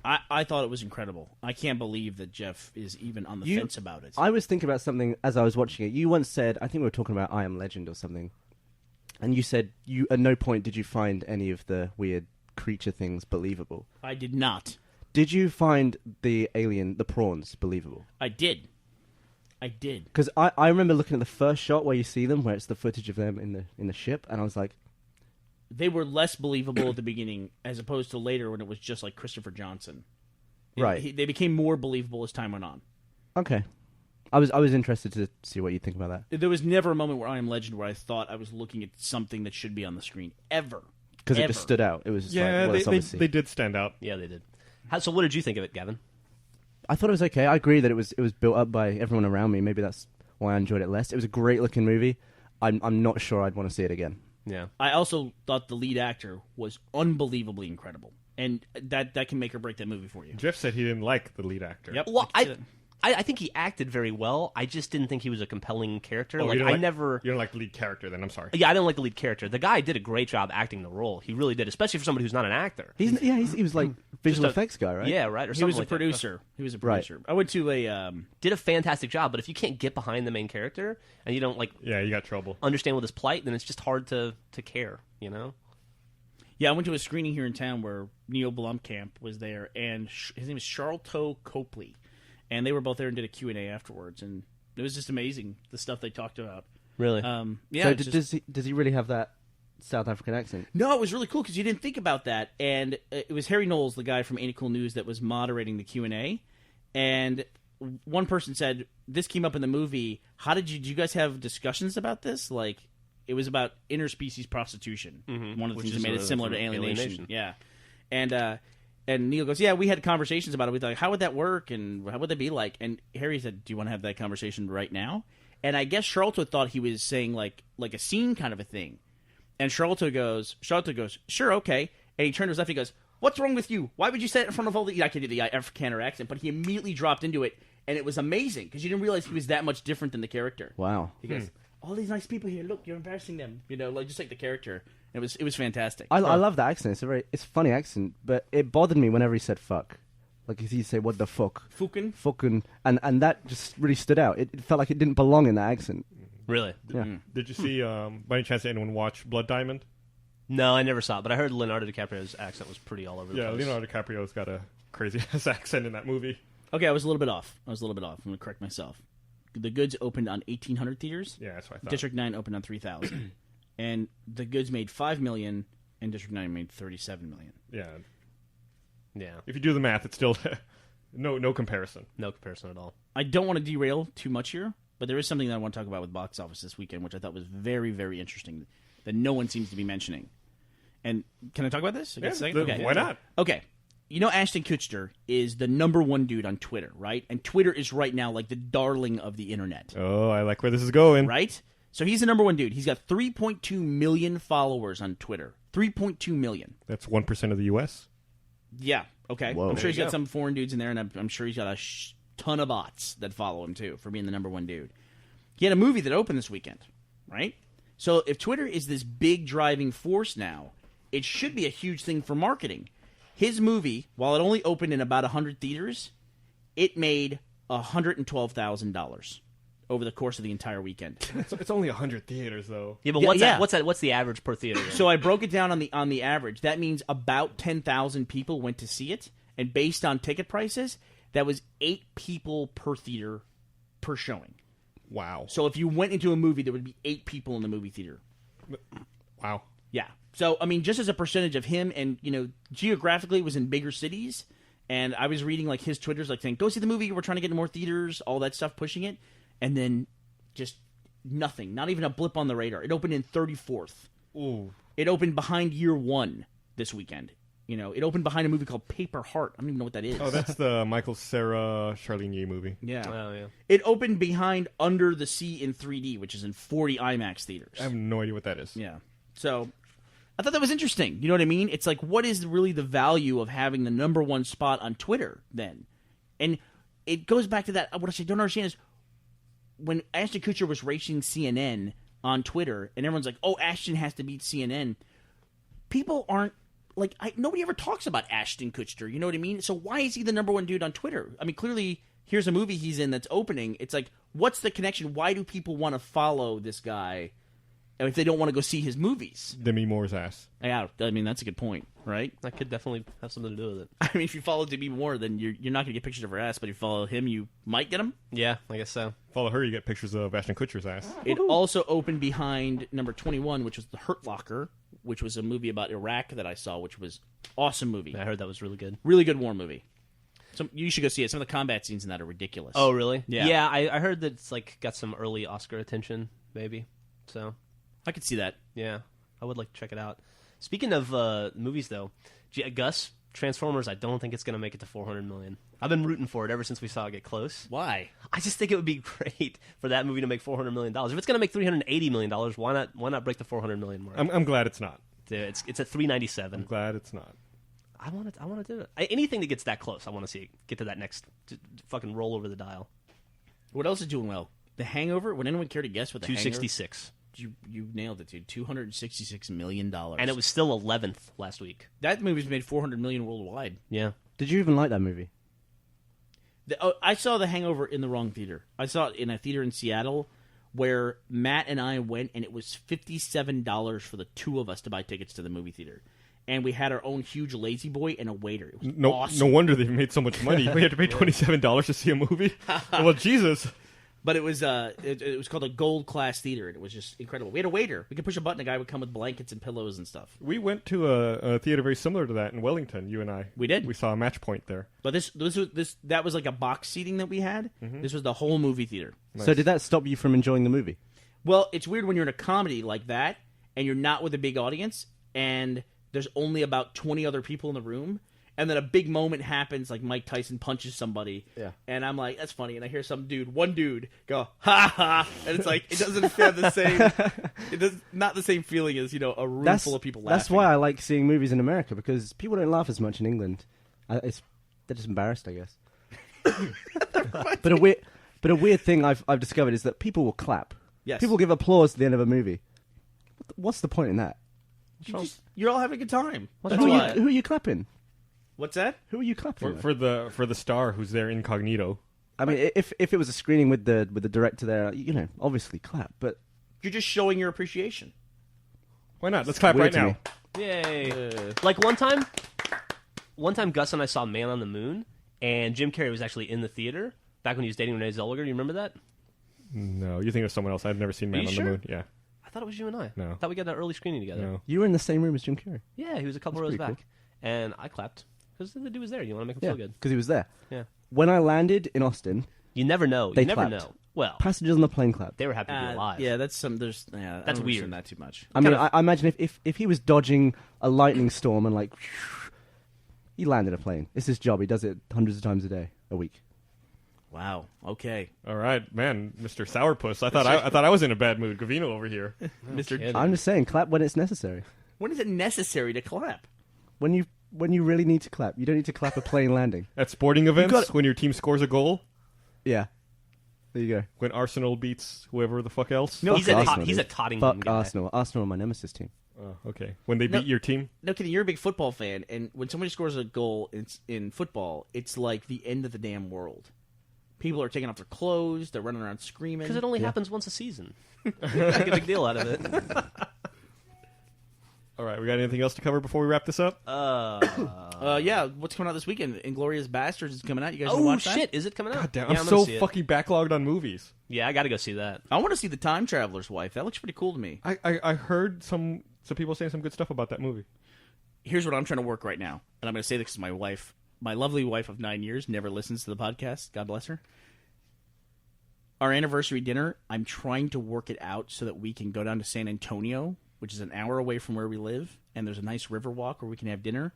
I thought it was incredible. I can't believe that Geoff is even on the fence about it. I was thinking about something as I was watching it. You once said, I think we were talking about I Am Legend or something, and you said you at no point did you find any of the weird creature things believable. I did not. Did you find the prawns believable? I did. Because I remember looking at the first shot where you see them, where it's the footage of them in the ship, and I was like, They were less believable at the beginning as opposed to later when it was just like Christopher Johnson. Right. They became more believable as time went on. okay. I was interested to see what you think about that. There was never a moment where I Am Legend where I thought I was looking at something that should be on the screen. Ever. Because it just stood out. It was just Yeah, like, well, it's obviously... they did stand out. Yeah, they did. So what did you think of it, Gavin? I thought it was okay. I agree that it was built up by everyone around me. Maybe that's why I enjoyed it less. It was a great looking movie. I'm not sure I'd want to see it again. Yeah. I also thought the lead actor was unbelievably incredible. And that can make or break that movie for you. Jeff said he didn't like the lead actor. Yep. Well, I can see that. I think he acted very well. I just didn't think he was a compelling character. Oh, like you I don't never. You don't like the lead character, then? I'm sorry. Yeah, I didn't like the lead character. The guy did a great job acting the role. He really did, especially for somebody who's not an actor. He was like visual effects guy, right? Yeah, right. Or He was something a like that. producer. He was a Right. producer. I went to a... Did a fantastic job, but if you can't get behind the main character and you don't like Yeah, you got trouble. understand what his plight, then it's just hard to care. You know. Yeah, I went to a screening here in town where Neil Blomkamp was there, and his name is Charlton Copley, and they were both there and did a Q&A afterwards, and it was just amazing, the stuff they talked about. Really? Yeah. So it's just- does he really have that South African accent? No, it was really cool because you didn't think about that, and it was Harry Knowles, the guy from Ain't It Cool News, that was moderating the Q&A, and one person said, this came up in the movie, did you guys have discussions about this? Like, it was about interspecies prostitution. One of the Which things is that made it sort of similar to from alienation. Alienation. Yeah. And Neil goes, yeah, we had conversations about it. We thought, how would that work, and how would that be like? And Harry said, do you want to have that conversation right now? And I guess Charlton thought he was saying like a scene kind of a thing. And Charlton goes, sure, okay. And he turned to his left, he goes, what's wrong with you? Why would you say it in front of all the... I could do the Afrikaner accent, but he immediately dropped into it, and it was amazing, because you didn't realize he was that much different than the character. Wow. He goes, all these nice people here, look, you're embarrassing them. You know, like just like the character. It was fantastic. I love that accent. It's a funny accent, but it bothered me whenever he said fuck. Like he'd say what the fuck. Fucking. And that just really stood out. It felt like it didn't belong in that accent. Really? Yeah. Did you see, by any chance, anyone watch Blood Diamond? No, I never saw it, but I heard Leonardo DiCaprio's accent was pretty all over the Yeah, place. Leonardo DiCaprio's got a crazy-ass accent in that movie. Okay, I was a little bit off. I'm going to correct myself. The Goods opened on 1,800 theaters. Yeah, that's what I thought. District 9 opened on 3,000. And The Goods made $5 million, and District 9 made $37 million. Yeah. Yeah. If you do the math, it's still no comparison. No comparison at all. I don't want to derail too much here, but there is something that I want to talk about with box office this weekend, which I thought was very, very interesting that no one seems to be mentioning. And can I talk about this? Why not? Okay. You know Ashton Kutcher is the #1 dude on Twitter, right? And Twitter is right now like the darling of the internet, Oh, I like where this is going. right? So he's the #1 dude. He's got 3.2 million followers on Twitter. 3.2 million. That's 1% of the U.S.? Yeah, okay. Whoa. I'm sure There he's you got go. some foreign dudes in there, and I'm sure he's got a ton of bots that follow him, too, for being the #1 dude. He had a movie that opened this weekend, right? So if Twitter is this big driving force now, it should be a huge thing for marketing. His movie, while it only opened in about 100 theaters, it made $112,000 over the course of the entire weekend. It's only 100 theaters, though. Yeah, but Yeah, what's the average per theater? So I broke it down on the average. That means about 10,000 people went to see it, and based on ticket prices, that was 8 people per theater per showing. Wow. So if you went into a movie, there would be 8 people in the movie theater. Wow. Yeah. So I mean, just as a percentage of him, and geographically, it was in bigger cities. And I was reading like his Twitter's like saying, "Go see the movie. We're trying to get into more theaters." All that stuff, pushing it, and then just nothing. Not even a blip on the radar. It opened in 34th. Ooh. It opened behind Year One this weekend. It opened behind a movie called Paper Heart. I don't even know what that is. Oh, that's the Michael Cera, Charlene Ye movie. yeah. Oh, yeah. It opened behind Under the Sea in 3D, which is in 40 IMAX theaters. I have no idea what that is. Yeah. So I thought that was interesting. You know what I mean? It's like, what is really the value of having the #1 spot on Twitter then? And it goes back to that. What I don't understand is, when Ashton Kutcher was racing CNN on Twitter, and everyone's like, "Oh, Ashton has to beat CNN," people aren't like, nobody ever talks about Ashton Kutcher. You know what I mean? So why is he the number one dude on Twitter? I mean, clearly, here's a movie he's in that's opening. It's like, what's the connection? Why do people want to follow this guy if they don't want to go see his movies? Demi Moore's ass. Yeah, I mean, that's a good point, right? That could definitely have something to do with it. I mean, if you follow Demi Moore, then you're not going to get pictures of her ass, but if you follow him, you might get them. Yeah, I guess so. Follow her, you get pictures of Ashton Kutcher's ass. It also opened behind number 21, which was The Hurt Locker, which was a movie about Iraq that I saw, which was awesome movie. I heard that was really good. Really good war movie. So you should go see it. Some of the combat scenes in that are ridiculous. Oh, really? Yeah. Yeah, I heard that it's like got some early Oscar attention, maybe. So, I could see that. yeah, I would like to check it out. Speaking of movies, though, Gus, Transformers, I don't think it's going to make it to 400 million. I've been rooting for it ever since we saw it get close. Why? I just think it would be great for that movie to make $400 million. If it's going to make $380 million, why not break the 400 million mark? I'm glad it's not. Dude, it's at 397. I'm glad it's not. I want to do it. Anything that gets that close, I want to see it get to that next, fucking roll over the dial. What else is doing well? The Hangover? Would anyone care to guess what The Hangover? 266. You nailed it, dude. $266 million. And it was still 11th last week. That movie's made $400 million worldwide. Yeah. Did you even like that movie? I saw The Hangover in the wrong theater. I saw it in a theater in Seattle where Matt and I went, and it was $57 for the two of us to buy tickets to the movie theater. And we had our own huge lazy boy and a waiter. It was awesome. No wonder they made so much money. We had to pay $27 to see a movie. Well, Jesus. But it was it was called a gold class theater, and it was just incredible. We had a waiter. We could push a button, a guy would come with blankets and pillows and stuff. We went to a theater very similar to that in Wellington, you and I. We did. We saw a Match Point there. But that was like a box seating that we had. Mm-hmm. This was the whole movie theater. Nice. So did that stop you from enjoying the movie? Well, it's weird when you're in a comedy like that, and you're not with a big audience, and there's only about 20 other people in the room, and then a big moment happens, like Mike Tyson punches somebody, and I'm like, that's funny, and I hear one dude go, ha ha, and it's like, it doesn't have the same, not the same feeling as, a room full of people laughing. That's why I like seeing movies in America, because people don't laugh as much in England. They're just embarrassed, I guess. But a weird thing I've discovered is that people will clap. Yes. People give applause at the end of a movie. What's the point in that? You're all having a good time. Who are you clapping? What's that? Who are you clapping for the star who's there incognito? I mean, if it was a screening with the director there, obviously clap. But you're just showing your appreciation. Why not? Let's clap right now. Yay! Like one time, Gus and I saw Man on the Moon, and Jim Carrey was actually in the theater back when he was dating Renee Zellweger. You remember that? No, you think of someone else. I've never seen Man on the Moon. Yeah. I thought it was you and I. No. I thought we got an early screening together. No. You were in the same room as Jim Carrey. Yeah, he was a couple rows back. And I clapped. Because the dude was there. You want to make him feel good. Because he was there. Yeah. When I landed in Austin... You never know. They You never clapped. know. Well... Passengers on the plane clapped. They were happy to be alive. Yeah, that's weird. That's weird. That too much. I mean, I imagine if he was dodging a lightning storm and he landed a plane. It's his job. He does it hundreds of times a week. Wow. Okay. All right, man, Mr. Sourpuss. I thought I was in a bad mood. Gavino over here. Mr. I'm just saying, clap when it's necessary. When is it necessary to clap? When you really need to clap. You don't need to clap a plane landing. At sporting events, when your team scores a goal. Yeah. There you go. When Arsenal beats whoever the fuck else. No, Fuck Arsenal, he's a dude. Tottenham Fuck guy. Arsenal. Arsenal are my nemesis team. Oh, okay. When they beat your team? No kidding, you're a big football fan, and when somebody scores a goal in football, it's like the end of the damn world. People are taking off their clothes, they're running around screaming. Because it only happens once a season. Make a big deal out of it. All right, we got anything else to cover before we wrap this up? Yeah, what's coming out this weekend? Inglourious Bastards is coming out. You guys want to watch that? Shit, is it coming out? God damn, Yeah, I'm gonna so see it. fucking backlogged on movies. Yeah, I gotta go see that. I want to see The Time Traveler's Wife. That looks pretty cool to me. I heard some people saying some good stuff about that movie. Here's what I'm trying to work right now, and I'm going to say this because my wife, my lovely wife of 9 years, never listens to the podcast. God bless her. Our anniversary dinner, I'm trying to work it out so that we can go down to San Antonio, which is an hour away from where we live, and there's a nice river walk where we can have dinner.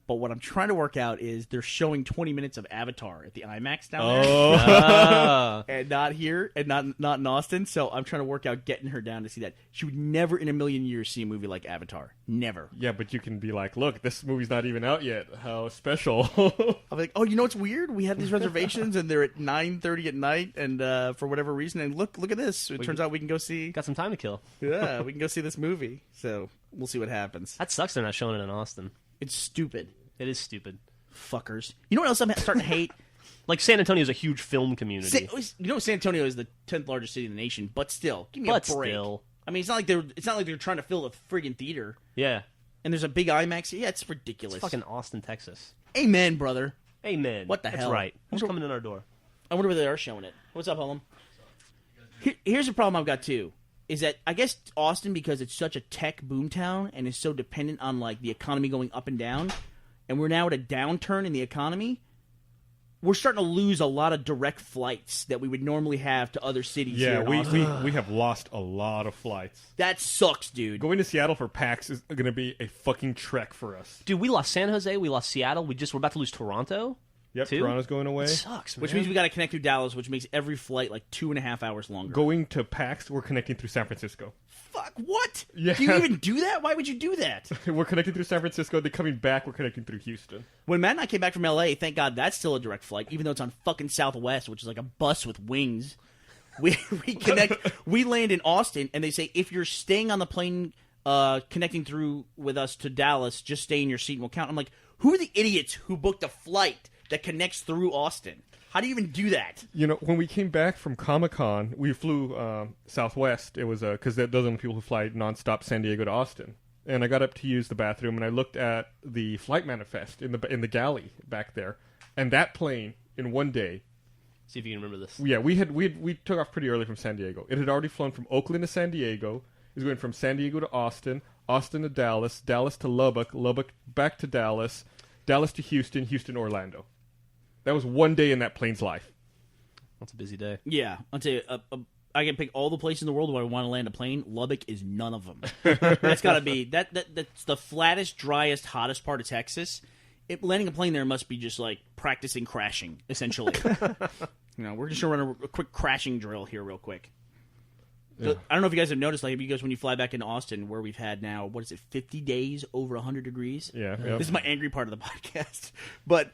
But what I'm trying to work out is they're showing 20 minutes of Avatar at the IMAX down there. And not here, and not in Austin. So I'm trying to work out getting her down to see that. She would never in a million years see a movie like Avatar. Never. Yeah, but you can be like, look, this movie's not even out yet. How special. I'll be like, oh, you know what's weird? We have these reservations, and they're at 9:30 at night, and for whatever reason, and look at this. It turns out we can go see. Got some time to kill. Yeah, we can go see this movie. So we'll see what happens. That sucks they're not showing it in Austin. It's stupid. It is stupid. Fuckers. You know what else I'm starting to hate? Like, San Antonio is a huge film community. San Antonio is the 10th largest city in the nation, but still, give me a break. Still. I mean, it's not like they're trying to fill a friggin' theater. Yeah. And there's a big IMAX. Yeah, it's ridiculous. It's fucking Austin, Texas. Amen, brother. Amen. What the That's hell? right. Who's coming in our door? I wonder where they are showing it. What's up, Hullum? Here's the problem I've got too. Is that I guess Austin, because it's such a tech boomtown and is so dependent on like the economy going up and down, and we're now at a downturn in the economy, we're starting to lose a lot of direct flights that we would normally have to other cities. Yeah, here in Austin. we have lost a lot of flights. That sucks, dude. Going to Seattle for PAX is going to be a fucking trek for us. Dude, we lost San Jose. We lost Seattle. We're about to lose Toronto. Yep, too? Toronto's going away. It sucks, man. Which means we got to connect through Dallas, which makes every flight like 2.5 hours longer. Going to PAX, we're connecting through San Francisco. Fuck, what? Yeah. Do you even do that? Why would you do that? We're connecting through San Francisco. Then coming back, we're connecting through Houston. When Matt and I came back from LA, thank God that's still a direct flight, even though it's on fucking Southwest, which is like a bus with wings. We connect. We land in Austin, and they say if you're staying on the plane, connecting through with us to Dallas, just stay in your seat and we'll count. I'm like, who are the idiots who booked a flight that connects through Austin? How do you even do that? You know, when we came back from Comic-Con, we flew Southwest. It was because those are the people who fly nonstop San Diego to Austin. And I got up to use the bathroom, and I looked at the flight manifest in the galley back there. And that plane, in one day... See if you can remember this. Yeah, we took off pretty early from San Diego. It had already flown from Oakland to San Diego. It was going from San Diego to Austin, Austin to Dallas, Dallas to Lubbock, Lubbock back to Dallas, Dallas to Houston, Houston to Orlando. That was one day in that plane's life. That's a busy day. Yeah, I'll tell you, I can pick all the places in the world where I want to land a plane. Lubbock is none of them. That's got to be that's the flattest, driest, hottest part of Texas. Landing a plane there must be just like practicing crashing, essentially. We're just gonna run a quick crashing drill here, real quick. So, I don't know if you guys have noticed, like, because when you fly back into Austin, where we've had now, 50 days over 100 degrees? Yeah. This is my angry part of the podcast. But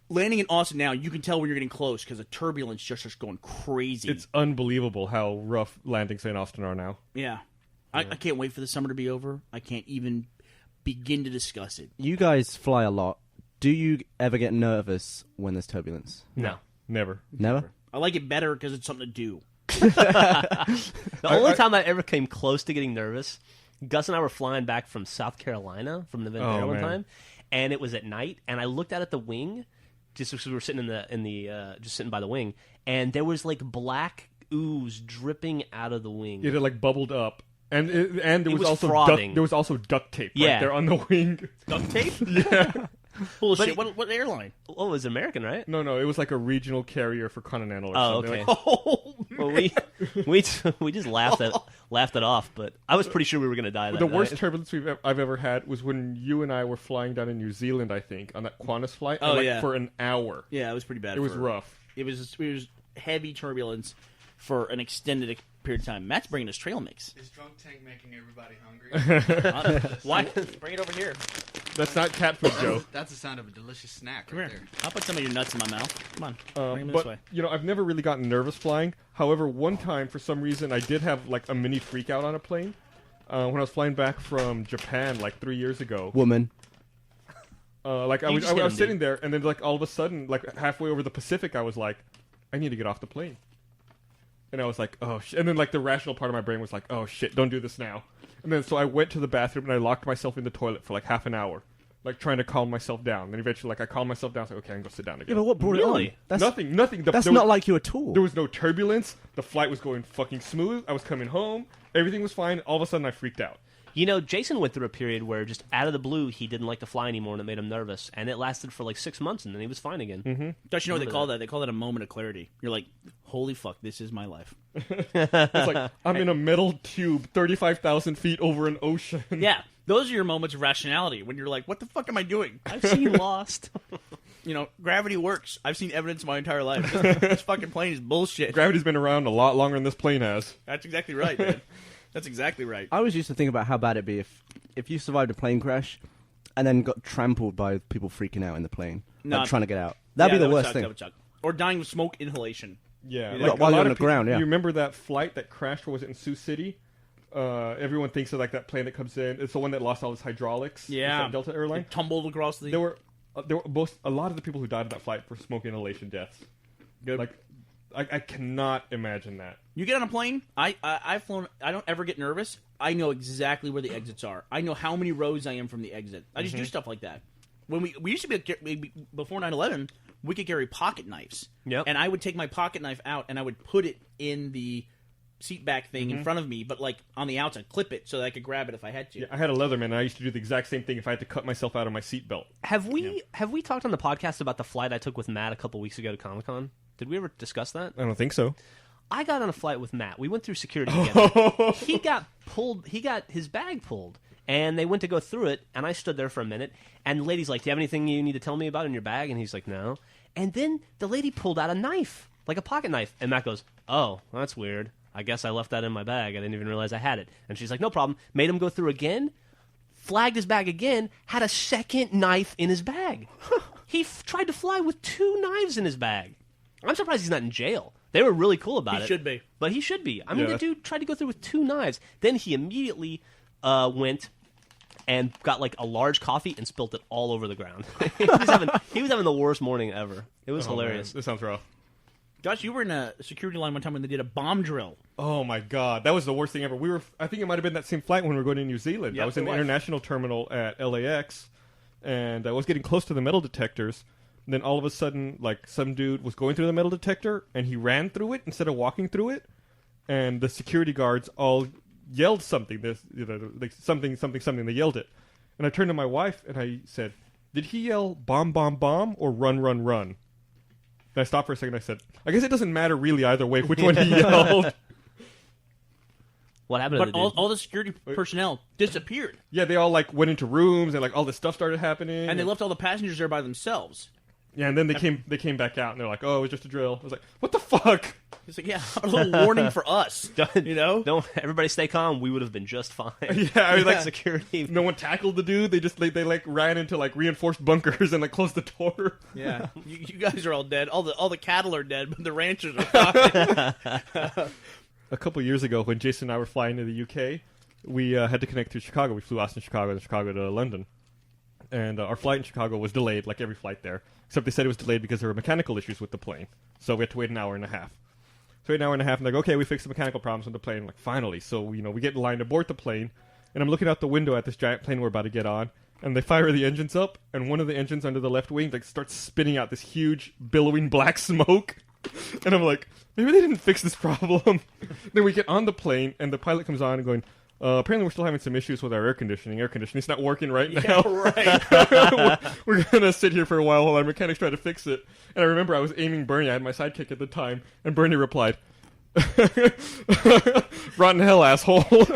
landing in Austin now, you can tell when you're getting close because the turbulence just starts going crazy. It's unbelievable how rough landings in Austin are now. Yeah. I can't wait for the summer to be over. I can't even begin to discuss it. You guys fly a lot. Do you ever get nervous when there's turbulence? No. Never. Never? I like it better because it's something to do. The only time I ever came close to getting nervous, Gus and I were flying back from South Carolina, from Nevada one time, and it was at night, and I looked out at the wing, just because we were sitting in the just sitting by the wing, and there was like black ooze dripping out of the wing. It had like bubbled up. And there was also frothing. there was also duct tape right there on the wing. Duct tape? Yeah. Bullshit. What airline? Oh, it was American, right? No, it was like a regional carrier for Continental or something. Okay. Like, Well, we just laughed it off, but I was pretty sure we were going to die that the night. worst turbulence I've ever had was when you and I were flying down in New Zealand, I think, on that Qantas flight. For an hour. Yeah, it was pretty bad. It was rough. It was heavy turbulence for an extended period of time. Matt's bringing us trail mix. Is Drunk Tank making everybody hungry? Why? Bring it over here. That's not cat food, Joe. That's the sound of a delicious snack Come right here. there. I'll put some of your nuts in my mouth. Come on. Bring them But this way. I've never really gotten nervous flying. However, one time for some reason I did have like a mini freak out on a plane when I was flying back from Japan like 3 years ago. Woman. I was sitting there, and then like all of a sudden, like halfway over the Pacific, I was like, I need to get off the plane. And I was like, oh shit. And then like the rational part of my brain was like, oh shit, don't do this now. And then so I went to the bathroom and I locked myself in the toilet for like half an hour, like trying to calm myself down. Then eventually like I calmed myself down. I was like, okay, I can go sit down again. Yeah, but what brought it on? That's, Nothing. That's not like you at all. There was no turbulence. The flight was going fucking smooth. I was coming home. Everything was fine. All of a sudden I freaked out. You know, Jason went through a period where just out of the blue he didn't like to fly anymore, and it made him nervous. And it lasted for like 6 months, and then he was fine again. Mm-hmm. Don't you know what they call that? They call that a moment of clarity. You're like, holy fuck, this is my life. It's like I'm in a metal tube 35,000 feet over an ocean. Yeah. Those are your moments of rationality when you're like, what the fuck am I doing? I've seen Lost. Gravity works. I've seen evidence my entire life. This fucking plane is bullshit. Gravity's been around a lot longer than this plane has. That's exactly right, man. That's exactly right. I always used to think about how bad it'd be if you survived a plane crash and then got trampled by people freaking out in the plane, trying to get out. That'd be the worst thing. Or dying of smoke inhalation. Yeah, while you're on the ground. Yeah, you remember that flight that crashed? Or was it in Sioux City? Everyone thinks of like that plane that comes in. It's the one that lost all its hydraulics. Yeah, Delta airline. It tumbled across the. There were a lot of the people who died in that flight were smoke inhalation deaths. Good. Like, I cannot imagine that. You get on a plane. I've flown. I don't ever get nervous. I know exactly where the exits are. I know how many rows I am from the exit. I just do stuff like that. When we used to be before 9/11, we could carry pocket knives. Yep. And I would take my pocket knife out and I would put it in the seat back thing in front of me, but like on the outside, clip it so that I could grab it if I had to. Yeah, I had a Leatherman, and I used to do the exact same thing if I had to cut myself out of my seatbelt. Have we talked on the podcast about the flight I took with Matt a couple weeks ago to Comic-Con? Did we ever discuss that? I don't think so. I got on a flight with Matt. We went through security together. He got pulled. He got his bag pulled, and they went to go through it, and I stood there for a minute, and the lady's like, do you have anything you need to tell me about in your bag? And he's like, no. And then the lady pulled out a knife, like a pocket knife, and Matt goes, oh, that's weird. I guess I left that in my bag. I didn't even realize I had it. And she's like, no problem. Made him go through again, flagged his bag again, had a second knife in his bag. He tried to fly with 2 knives in his bag. I'm surprised he's not in jail. They were really cool about it. He should be. But he should be. I mean, the dude tried to go through with 2 knives. Then he immediately went and got like a large coffee and spilt it all over the ground. he was having the worst morning ever. It was hilarious. Man, this sounds rough. Gosh, you were in a security line one time when they did a bomb drill. Oh my god, that was the worst thing ever. I think it might have been that same flight when we were going to New Zealand. Yep, I was in the international terminal at LAX, and I was getting close to the metal detectors. And then all of a sudden, like, some dude was going through the metal detector, and he ran through it instead of walking through it. And the security guards all yelled something. Like something. They yelled it, and I turned to my wife and I said, "Did he yell bomb, bomb, bomb, or run, run, run?" And I stopped for a second. I said, "I guess it doesn't matter really either way which one he yelled." What happened? But all the security personnel disappeared. Yeah, they all like went into rooms and like all this stuff started happening, and they left all the passengers there by themselves. Yeah, and then they came back out and they're like, "Oh, it was just a drill." I was like, "What the fuck?" It's like, yeah, a little warning for us. Don't everybody stay calm. We would have been just fine. Yeah, I mean, like security. No one tackled the dude. They like ran into like reinforced bunkers and like closed the door. Yeah, you guys are all dead. All the cattle are dead, but the ranchers are fine. A couple years ago, when Jason and I were flying to the UK, we had to connect through Chicago. We flew Austin, Chicago, then Chicago to London. And our flight in Chicago was delayed, like every flight there. Except they said it was delayed because there were mechanical issues with the plane. So we had to wait an hour and a half. So wait an hour and a half, and they're like, okay, we fixed the mechanical problems on the plane. I'm like, finally. So, we get in line to board the plane, and I'm looking out the window at this giant plane we're about to get on, and they fire the engines up, and one of the engines under the left wing like starts spitting out this huge, billowing black smoke. And I'm like, maybe they didn't fix this problem. Then we get on the plane, and the pilot comes on and going, apparently we're still having some issues with our air conditioning. Air conditioning's not working right now. Right. We're going to sit here for a while our mechanics try to fix it. And I remember I was aiming Burnie. I had my sidekick at the time. And Burnie replied, rotten hell, asshole. You're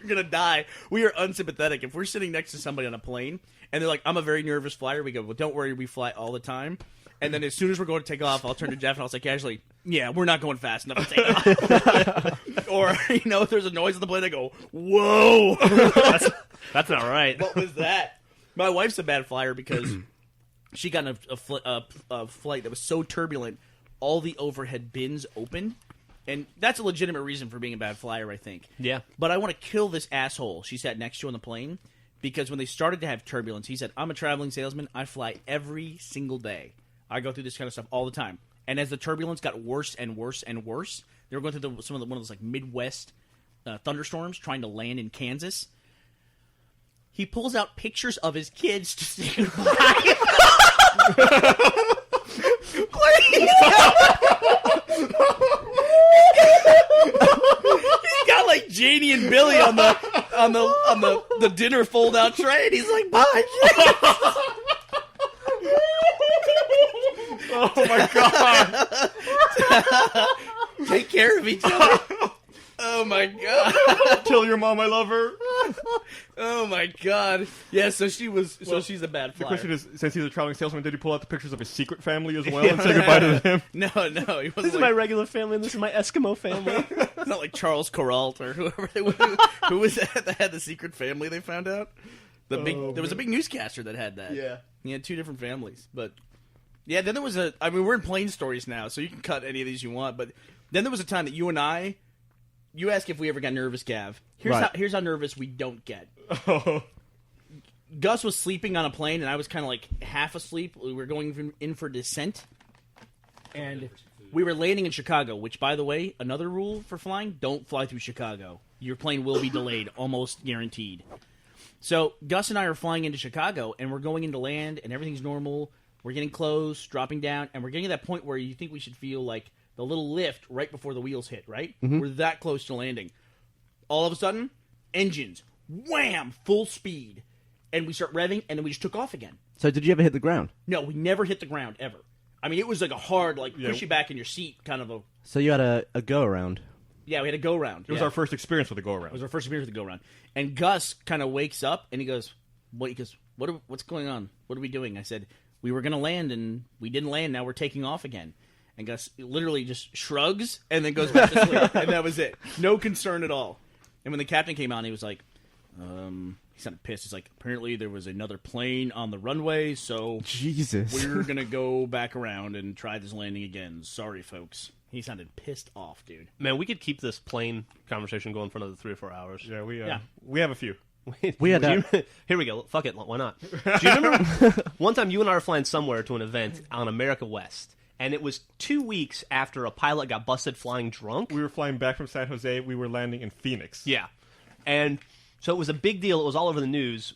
going to die. We are unsympathetic. If we're sitting next to somebody on a plane, and they're like, I'm a very nervous flyer, we go, well, don't worry, we fly all the time. And then as soon as we're going to take off, I'll turn to Geoff and I'll say casually, yeah, we're not going fast enough to take off. Or, if there's a noise on the plane, I go, whoa. That's not right. What was that? My wife's a bad flyer because she got in a flight that was so turbulent, all the overhead bins opened. And that's a legitimate reason for being a bad flyer, I think. Yeah. But I want to kill this asshole she sat next to on the plane because when they started to have turbulence, he said, I'm a traveling salesman. I fly every single day. I go through this kind of stuff all the time. And as the turbulence got worse and worse and worse, they were going through one of those like Midwest thunderstorms trying to land in Kansas. He pulls out pictures of his kids to say goodbye. He's got like Janie and Billy on the dinner fold out tray, and he's like, bye, kids. Oh my god! Take care of each other. Oh my god! Tell your mom I love her. Oh my god. Yeah, so she's a bad The flyer. question is, since he's a traveling salesman, did he pull out the pictures of his secret family as well and say goodbye to them? No, he wasn't. This is my regular family, and this is my Eskimo family. It's not like Charles Corralt or whoever who was that had the secret family they found out. There was a big newscaster that had that. Yeah. He had 2 different families, but yeah. Then there was we're in plane stories now, so you can cut any of these you want. But then there was a time that you and I, you asked if we ever got nervous, Gav. Here's how nervous we don't get. Oh. Gus was sleeping on a plane, and I was kind of like half asleep. We were going in for descent, and we were landing in Chicago. Which, by the way, another rule for flying: don't fly through Chicago. Your plane will be delayed, almost guaranteed. So Gus and I are flying into Chicago, and we're going into land, and everything's normal. We're getting close, dropping down, and we're getting to that point where you think we should feel like the little lift right before the wheels hit, right? Mm-hmm. We're that close to landing. All of a sudden, engines, wham, full speed. And we start revving, and then we just took off again. So did you ever hit the ground? No, we never hit the ground, ever. I mean, it was like a hard, push you back in your seat kind of a... So you had a go-around? Yeah, we had a go-round. It was our first experience with the go-around. It was our first experience with the go-round. And Gus kind of wakes up, and he goes, what's going on? What are we doing? I said, we were going to land, and we didn't land. Now we're taking off again. And Gus literally just shrugs, and then goes back to sleep. And that was it. No concern at all. And when the captain came on, he was like, he sounded pissed. He's like, apparently there was another plane on the runway, so Jesus. we're going to go back around and try this landing again. Sorry, folks. He sounded pissed off, dude. Man, we could keep this plane conversation going for another 3 or 4 hours. Yeah, we have a few. We had Here we go. Fuck it. Why not? Do you remember one time you and I were flying somewhere to an event on America West, and it was 2 weeks after a pilot got busted flying drunk? We were flying back from San Jose. We were landing in Phoenix. Yeah. And so it was a big deal. It was all over the news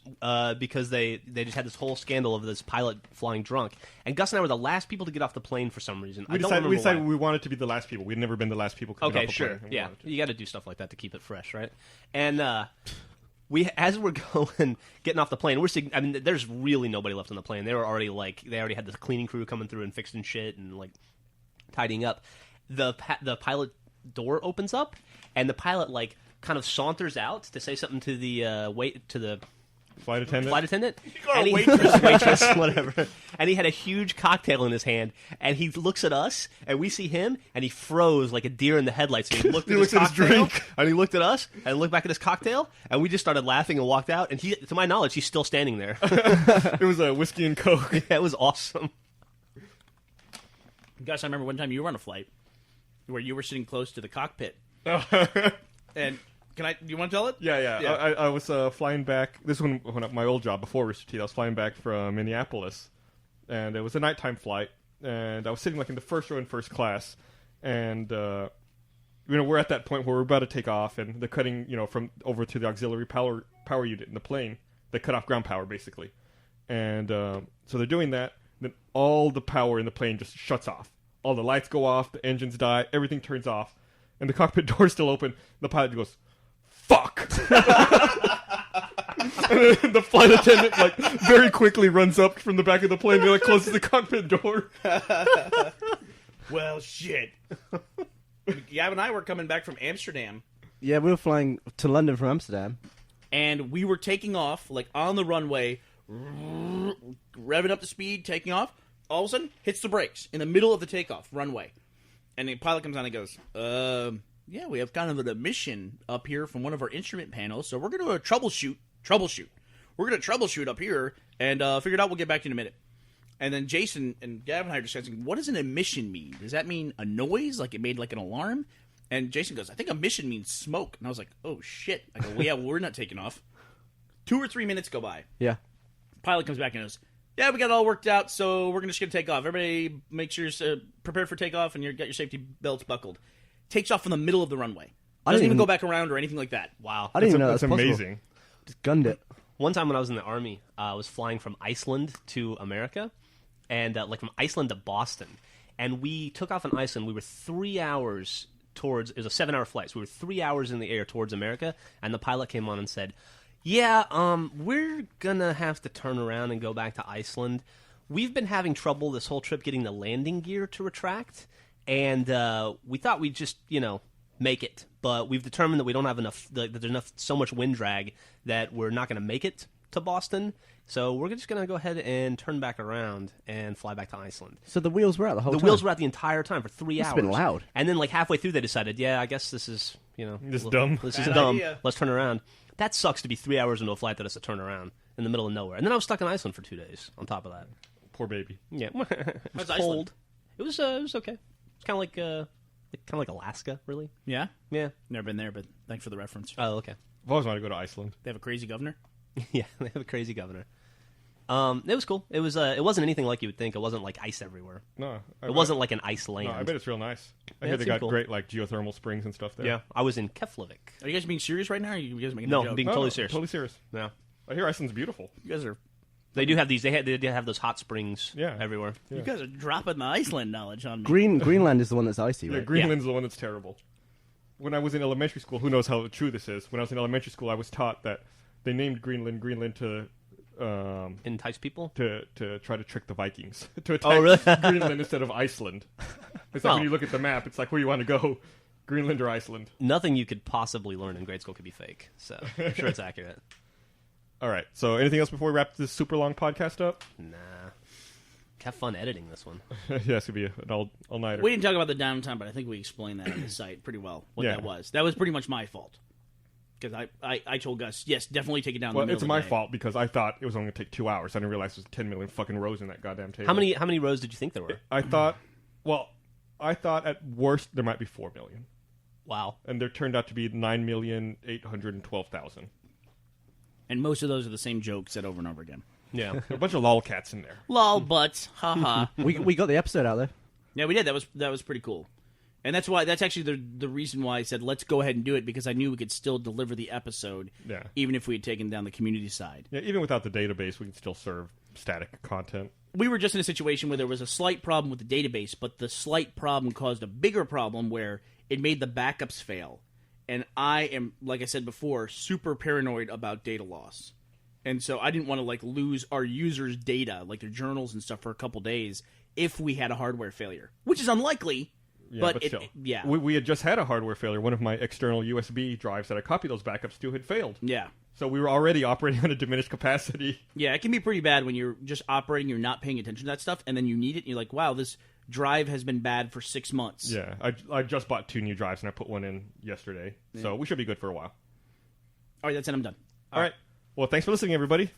because they just had this whole scandal of this pilot flying drunk. And Gus and I were the last people to get off the plane for some reason. We decided we wanted to be the last people. We'd never been the last people to get off the plane. Yeah. You got to do stuff like that to keep it fresh, right? And as we're going, getting off the plane, there's really nobody left on the plane. They already had the cleaning crew coming through and fixing shit and tidying up. The pilot door opens up, and the pilot kind of saunters out to say something to the flight attendant. And waitress, whatever. And he had a huge cocktail in his hand, and he looks at us, and we see him, and he froze like a deer in the headlights. And he looked at his cocktail, and he looked at us, and looked back at his cocktail, and we just started laughing and walked out. And to my knowledge, he's still standing there. It was a whiskey and Coke. Yeah, it was awesome. Gus, I remember one time you were on a flight where you were sitting close to the cockpit. And do you want to tell it? Yeah. I was flying back. This was when my old job before Rooster Teeth. I was flying back from Minneapolis, and it was a nighttime flight. And I was sitting in the first row in first class, and we're at that point where we're about to take off, and they're cutting from over to the auxiliary power unit in the plane. They cut off ground power basically, and so they're doing that. Then all the power in the plane just shuts off. All the lights go off, the engines die, everything turns off, and the cockpit door's still open. The pilot goes, "Fuck!" And the flight attendant very quickly runs up from the back of the plane and closes the cockpit door. Well, shit. Gavin and I were coming back from Amsterdam. Yeah, we were flying to London from Amsterdam. And we were taking off, on the runway, revving up the speed, taking off. All of a sudden, hits the brakes in the middle of the takeoff runway. And the pilot comes on and goes, yeah, we have kind of an emission up here from one of our instrument panels, so we're going to troubleshoot. We're going to troubleshoot up here, and figure it out. We'll get back to you in a minute. And then Jason and Gavin and I are discussing, what does an emission mean? Does that mean a noise, it made an alarm? And Jason goes, I think emission means smoke. And I was like, oh, shit. I go, well, yeah, we're not taking off. 2 or 3 minutes go by. Yeah. Pilot comes back and goes, yeah, we got it all worked out, so we're just going to take off. Everybody make sure you're prepared for takeoff and you got your safety belts buckled. Takes off from the middle of the runway. Doesn't even go back around or anything like that. Wow. I didn't even know that's possible. amazing. Just gunned it. One time when I was in the Army, I was flying from Iceland to America, and from Iceland to Boston. And we took off in Iceland. We were 3 hours towards, it was a 7-hour flight, so we were 3 hours in the air towards America, and the pilot came on and said, yeah, we're gonna have to turn around and go back to Iceland. We've been having trouble this whole trip getting the landing gear to retract, and we thought we'd just, make it, but we've determined that we don't have enough. That there's so much wind drag that we're not going to make it to Boston. So we're just going to go ahead and turn back around and fly back to Iceland. So the wheels were out the whole time? The wheels were out the entire time for 3 hours. It's been loud. And then, like, halfway through, they decided, yeah, I guess this is, This is dumb. This is Bad dumb. idea. Let's turn around. That sucks to be 3 hours into a flight that has to turn around in the middle of nowhere. And then I was stuck in Iceland for 2 days on top of that. Poor baby. Yeah. It was How's cold. Iceland? It was okay. It's kind of like Alaska, really. Yeah? Yeah. Never been there, but thanks for the reference. Oh, okay. I've always wanted to go to Iceland. They have a crazy governor? Yeah, they have a crazy governor. It was cool. It wasn't anything like you would think. It wasn't like ice everywhere. No. It wasn't like an ice land. No, I bet it's real nice. I Yeah, hear it they seemed got cool. great like geothermal springs and stuff there. Yeah, I was in Keflavik. Are you guys being serious right now? Or are you guys making No, a joke? I'm being No, totally no, serious. Totally serious. Yeah, I hear Iceland's beautiful. You guys are they do have these. They do have those hot springs. Yeah. Everywhere. Yeah. you guys are dropping the Iceland knowledge on me. Greenland is the one that's icy, Yeah, right? Greenland's the one that's terrible. When I was in elementary school, who knows how true this is? When I was in elementary school, I was taught that they named Greenland to Entice people. to try to trick the Vikings to attack Oh, really? Greenland instead of Iceland. It's like Oh. when you look at the map, it's like where you want to go, Greenland or Iceland. Nothing you could possibly learn in grade school could be fake. So I'm sure it's accurate. All right. So anything else before we wrap this super long podcast up? Nah. Have fun editing this one. Yeah, it's gonna be an all-nighter. We didn't talk about the downtime, but I think we explained that on the site pretty well, what Yeah. that was. That was pretty much my fault. Because I told Gus, yes, definitely take it down. Well, in the it's middle my of the day. fault because I thought it was only going to take 2 hours. I didn't realize there's 10 million fucking rows in that goddamn table. How many rows did you think there were? I thought at worst there might be 4 million. Wow. And there turned out to be 9,812,000. And most of those are the same jokes said over and over again. Yeah. There are a bunch of lolcats in there. Lol, butts, haha. We got the episode out there. Yeah, we did. That was pretty cool. And that's actually the reason why I said let's go ahead and do it, because I knew we could still deliver the episode, Yeah. even if we had taken down the community side. Yeah, even without the database, we can still serve static content. We were just in a situation where there was a slight problem with the database, but the slight problem caused a bigger problem where it made the backups fail. And I am, like I said before, super paranoid about data loss. And so I didn't want to lose our users' data, like their journals and stuff, for a couple days if we had a hardware failure, which is unlikely. Yeah, but still. yeah. We had just had a hardware failure. One of my external USB drives that I copied those backups to had failed. Yeah. So we were already operating on a diminished capacity. Yeah, it can be pretty bad when you're just operating, you're not paying attention to that stuff, and then you need it, and you're like, wow, this drive has been bad for 6 months. Yeah, I just bought 2 new drives and I put one in yesterday. So we should be good for a while. All right, that's it. I'm done. All right. Well, thanks for listening, everybody.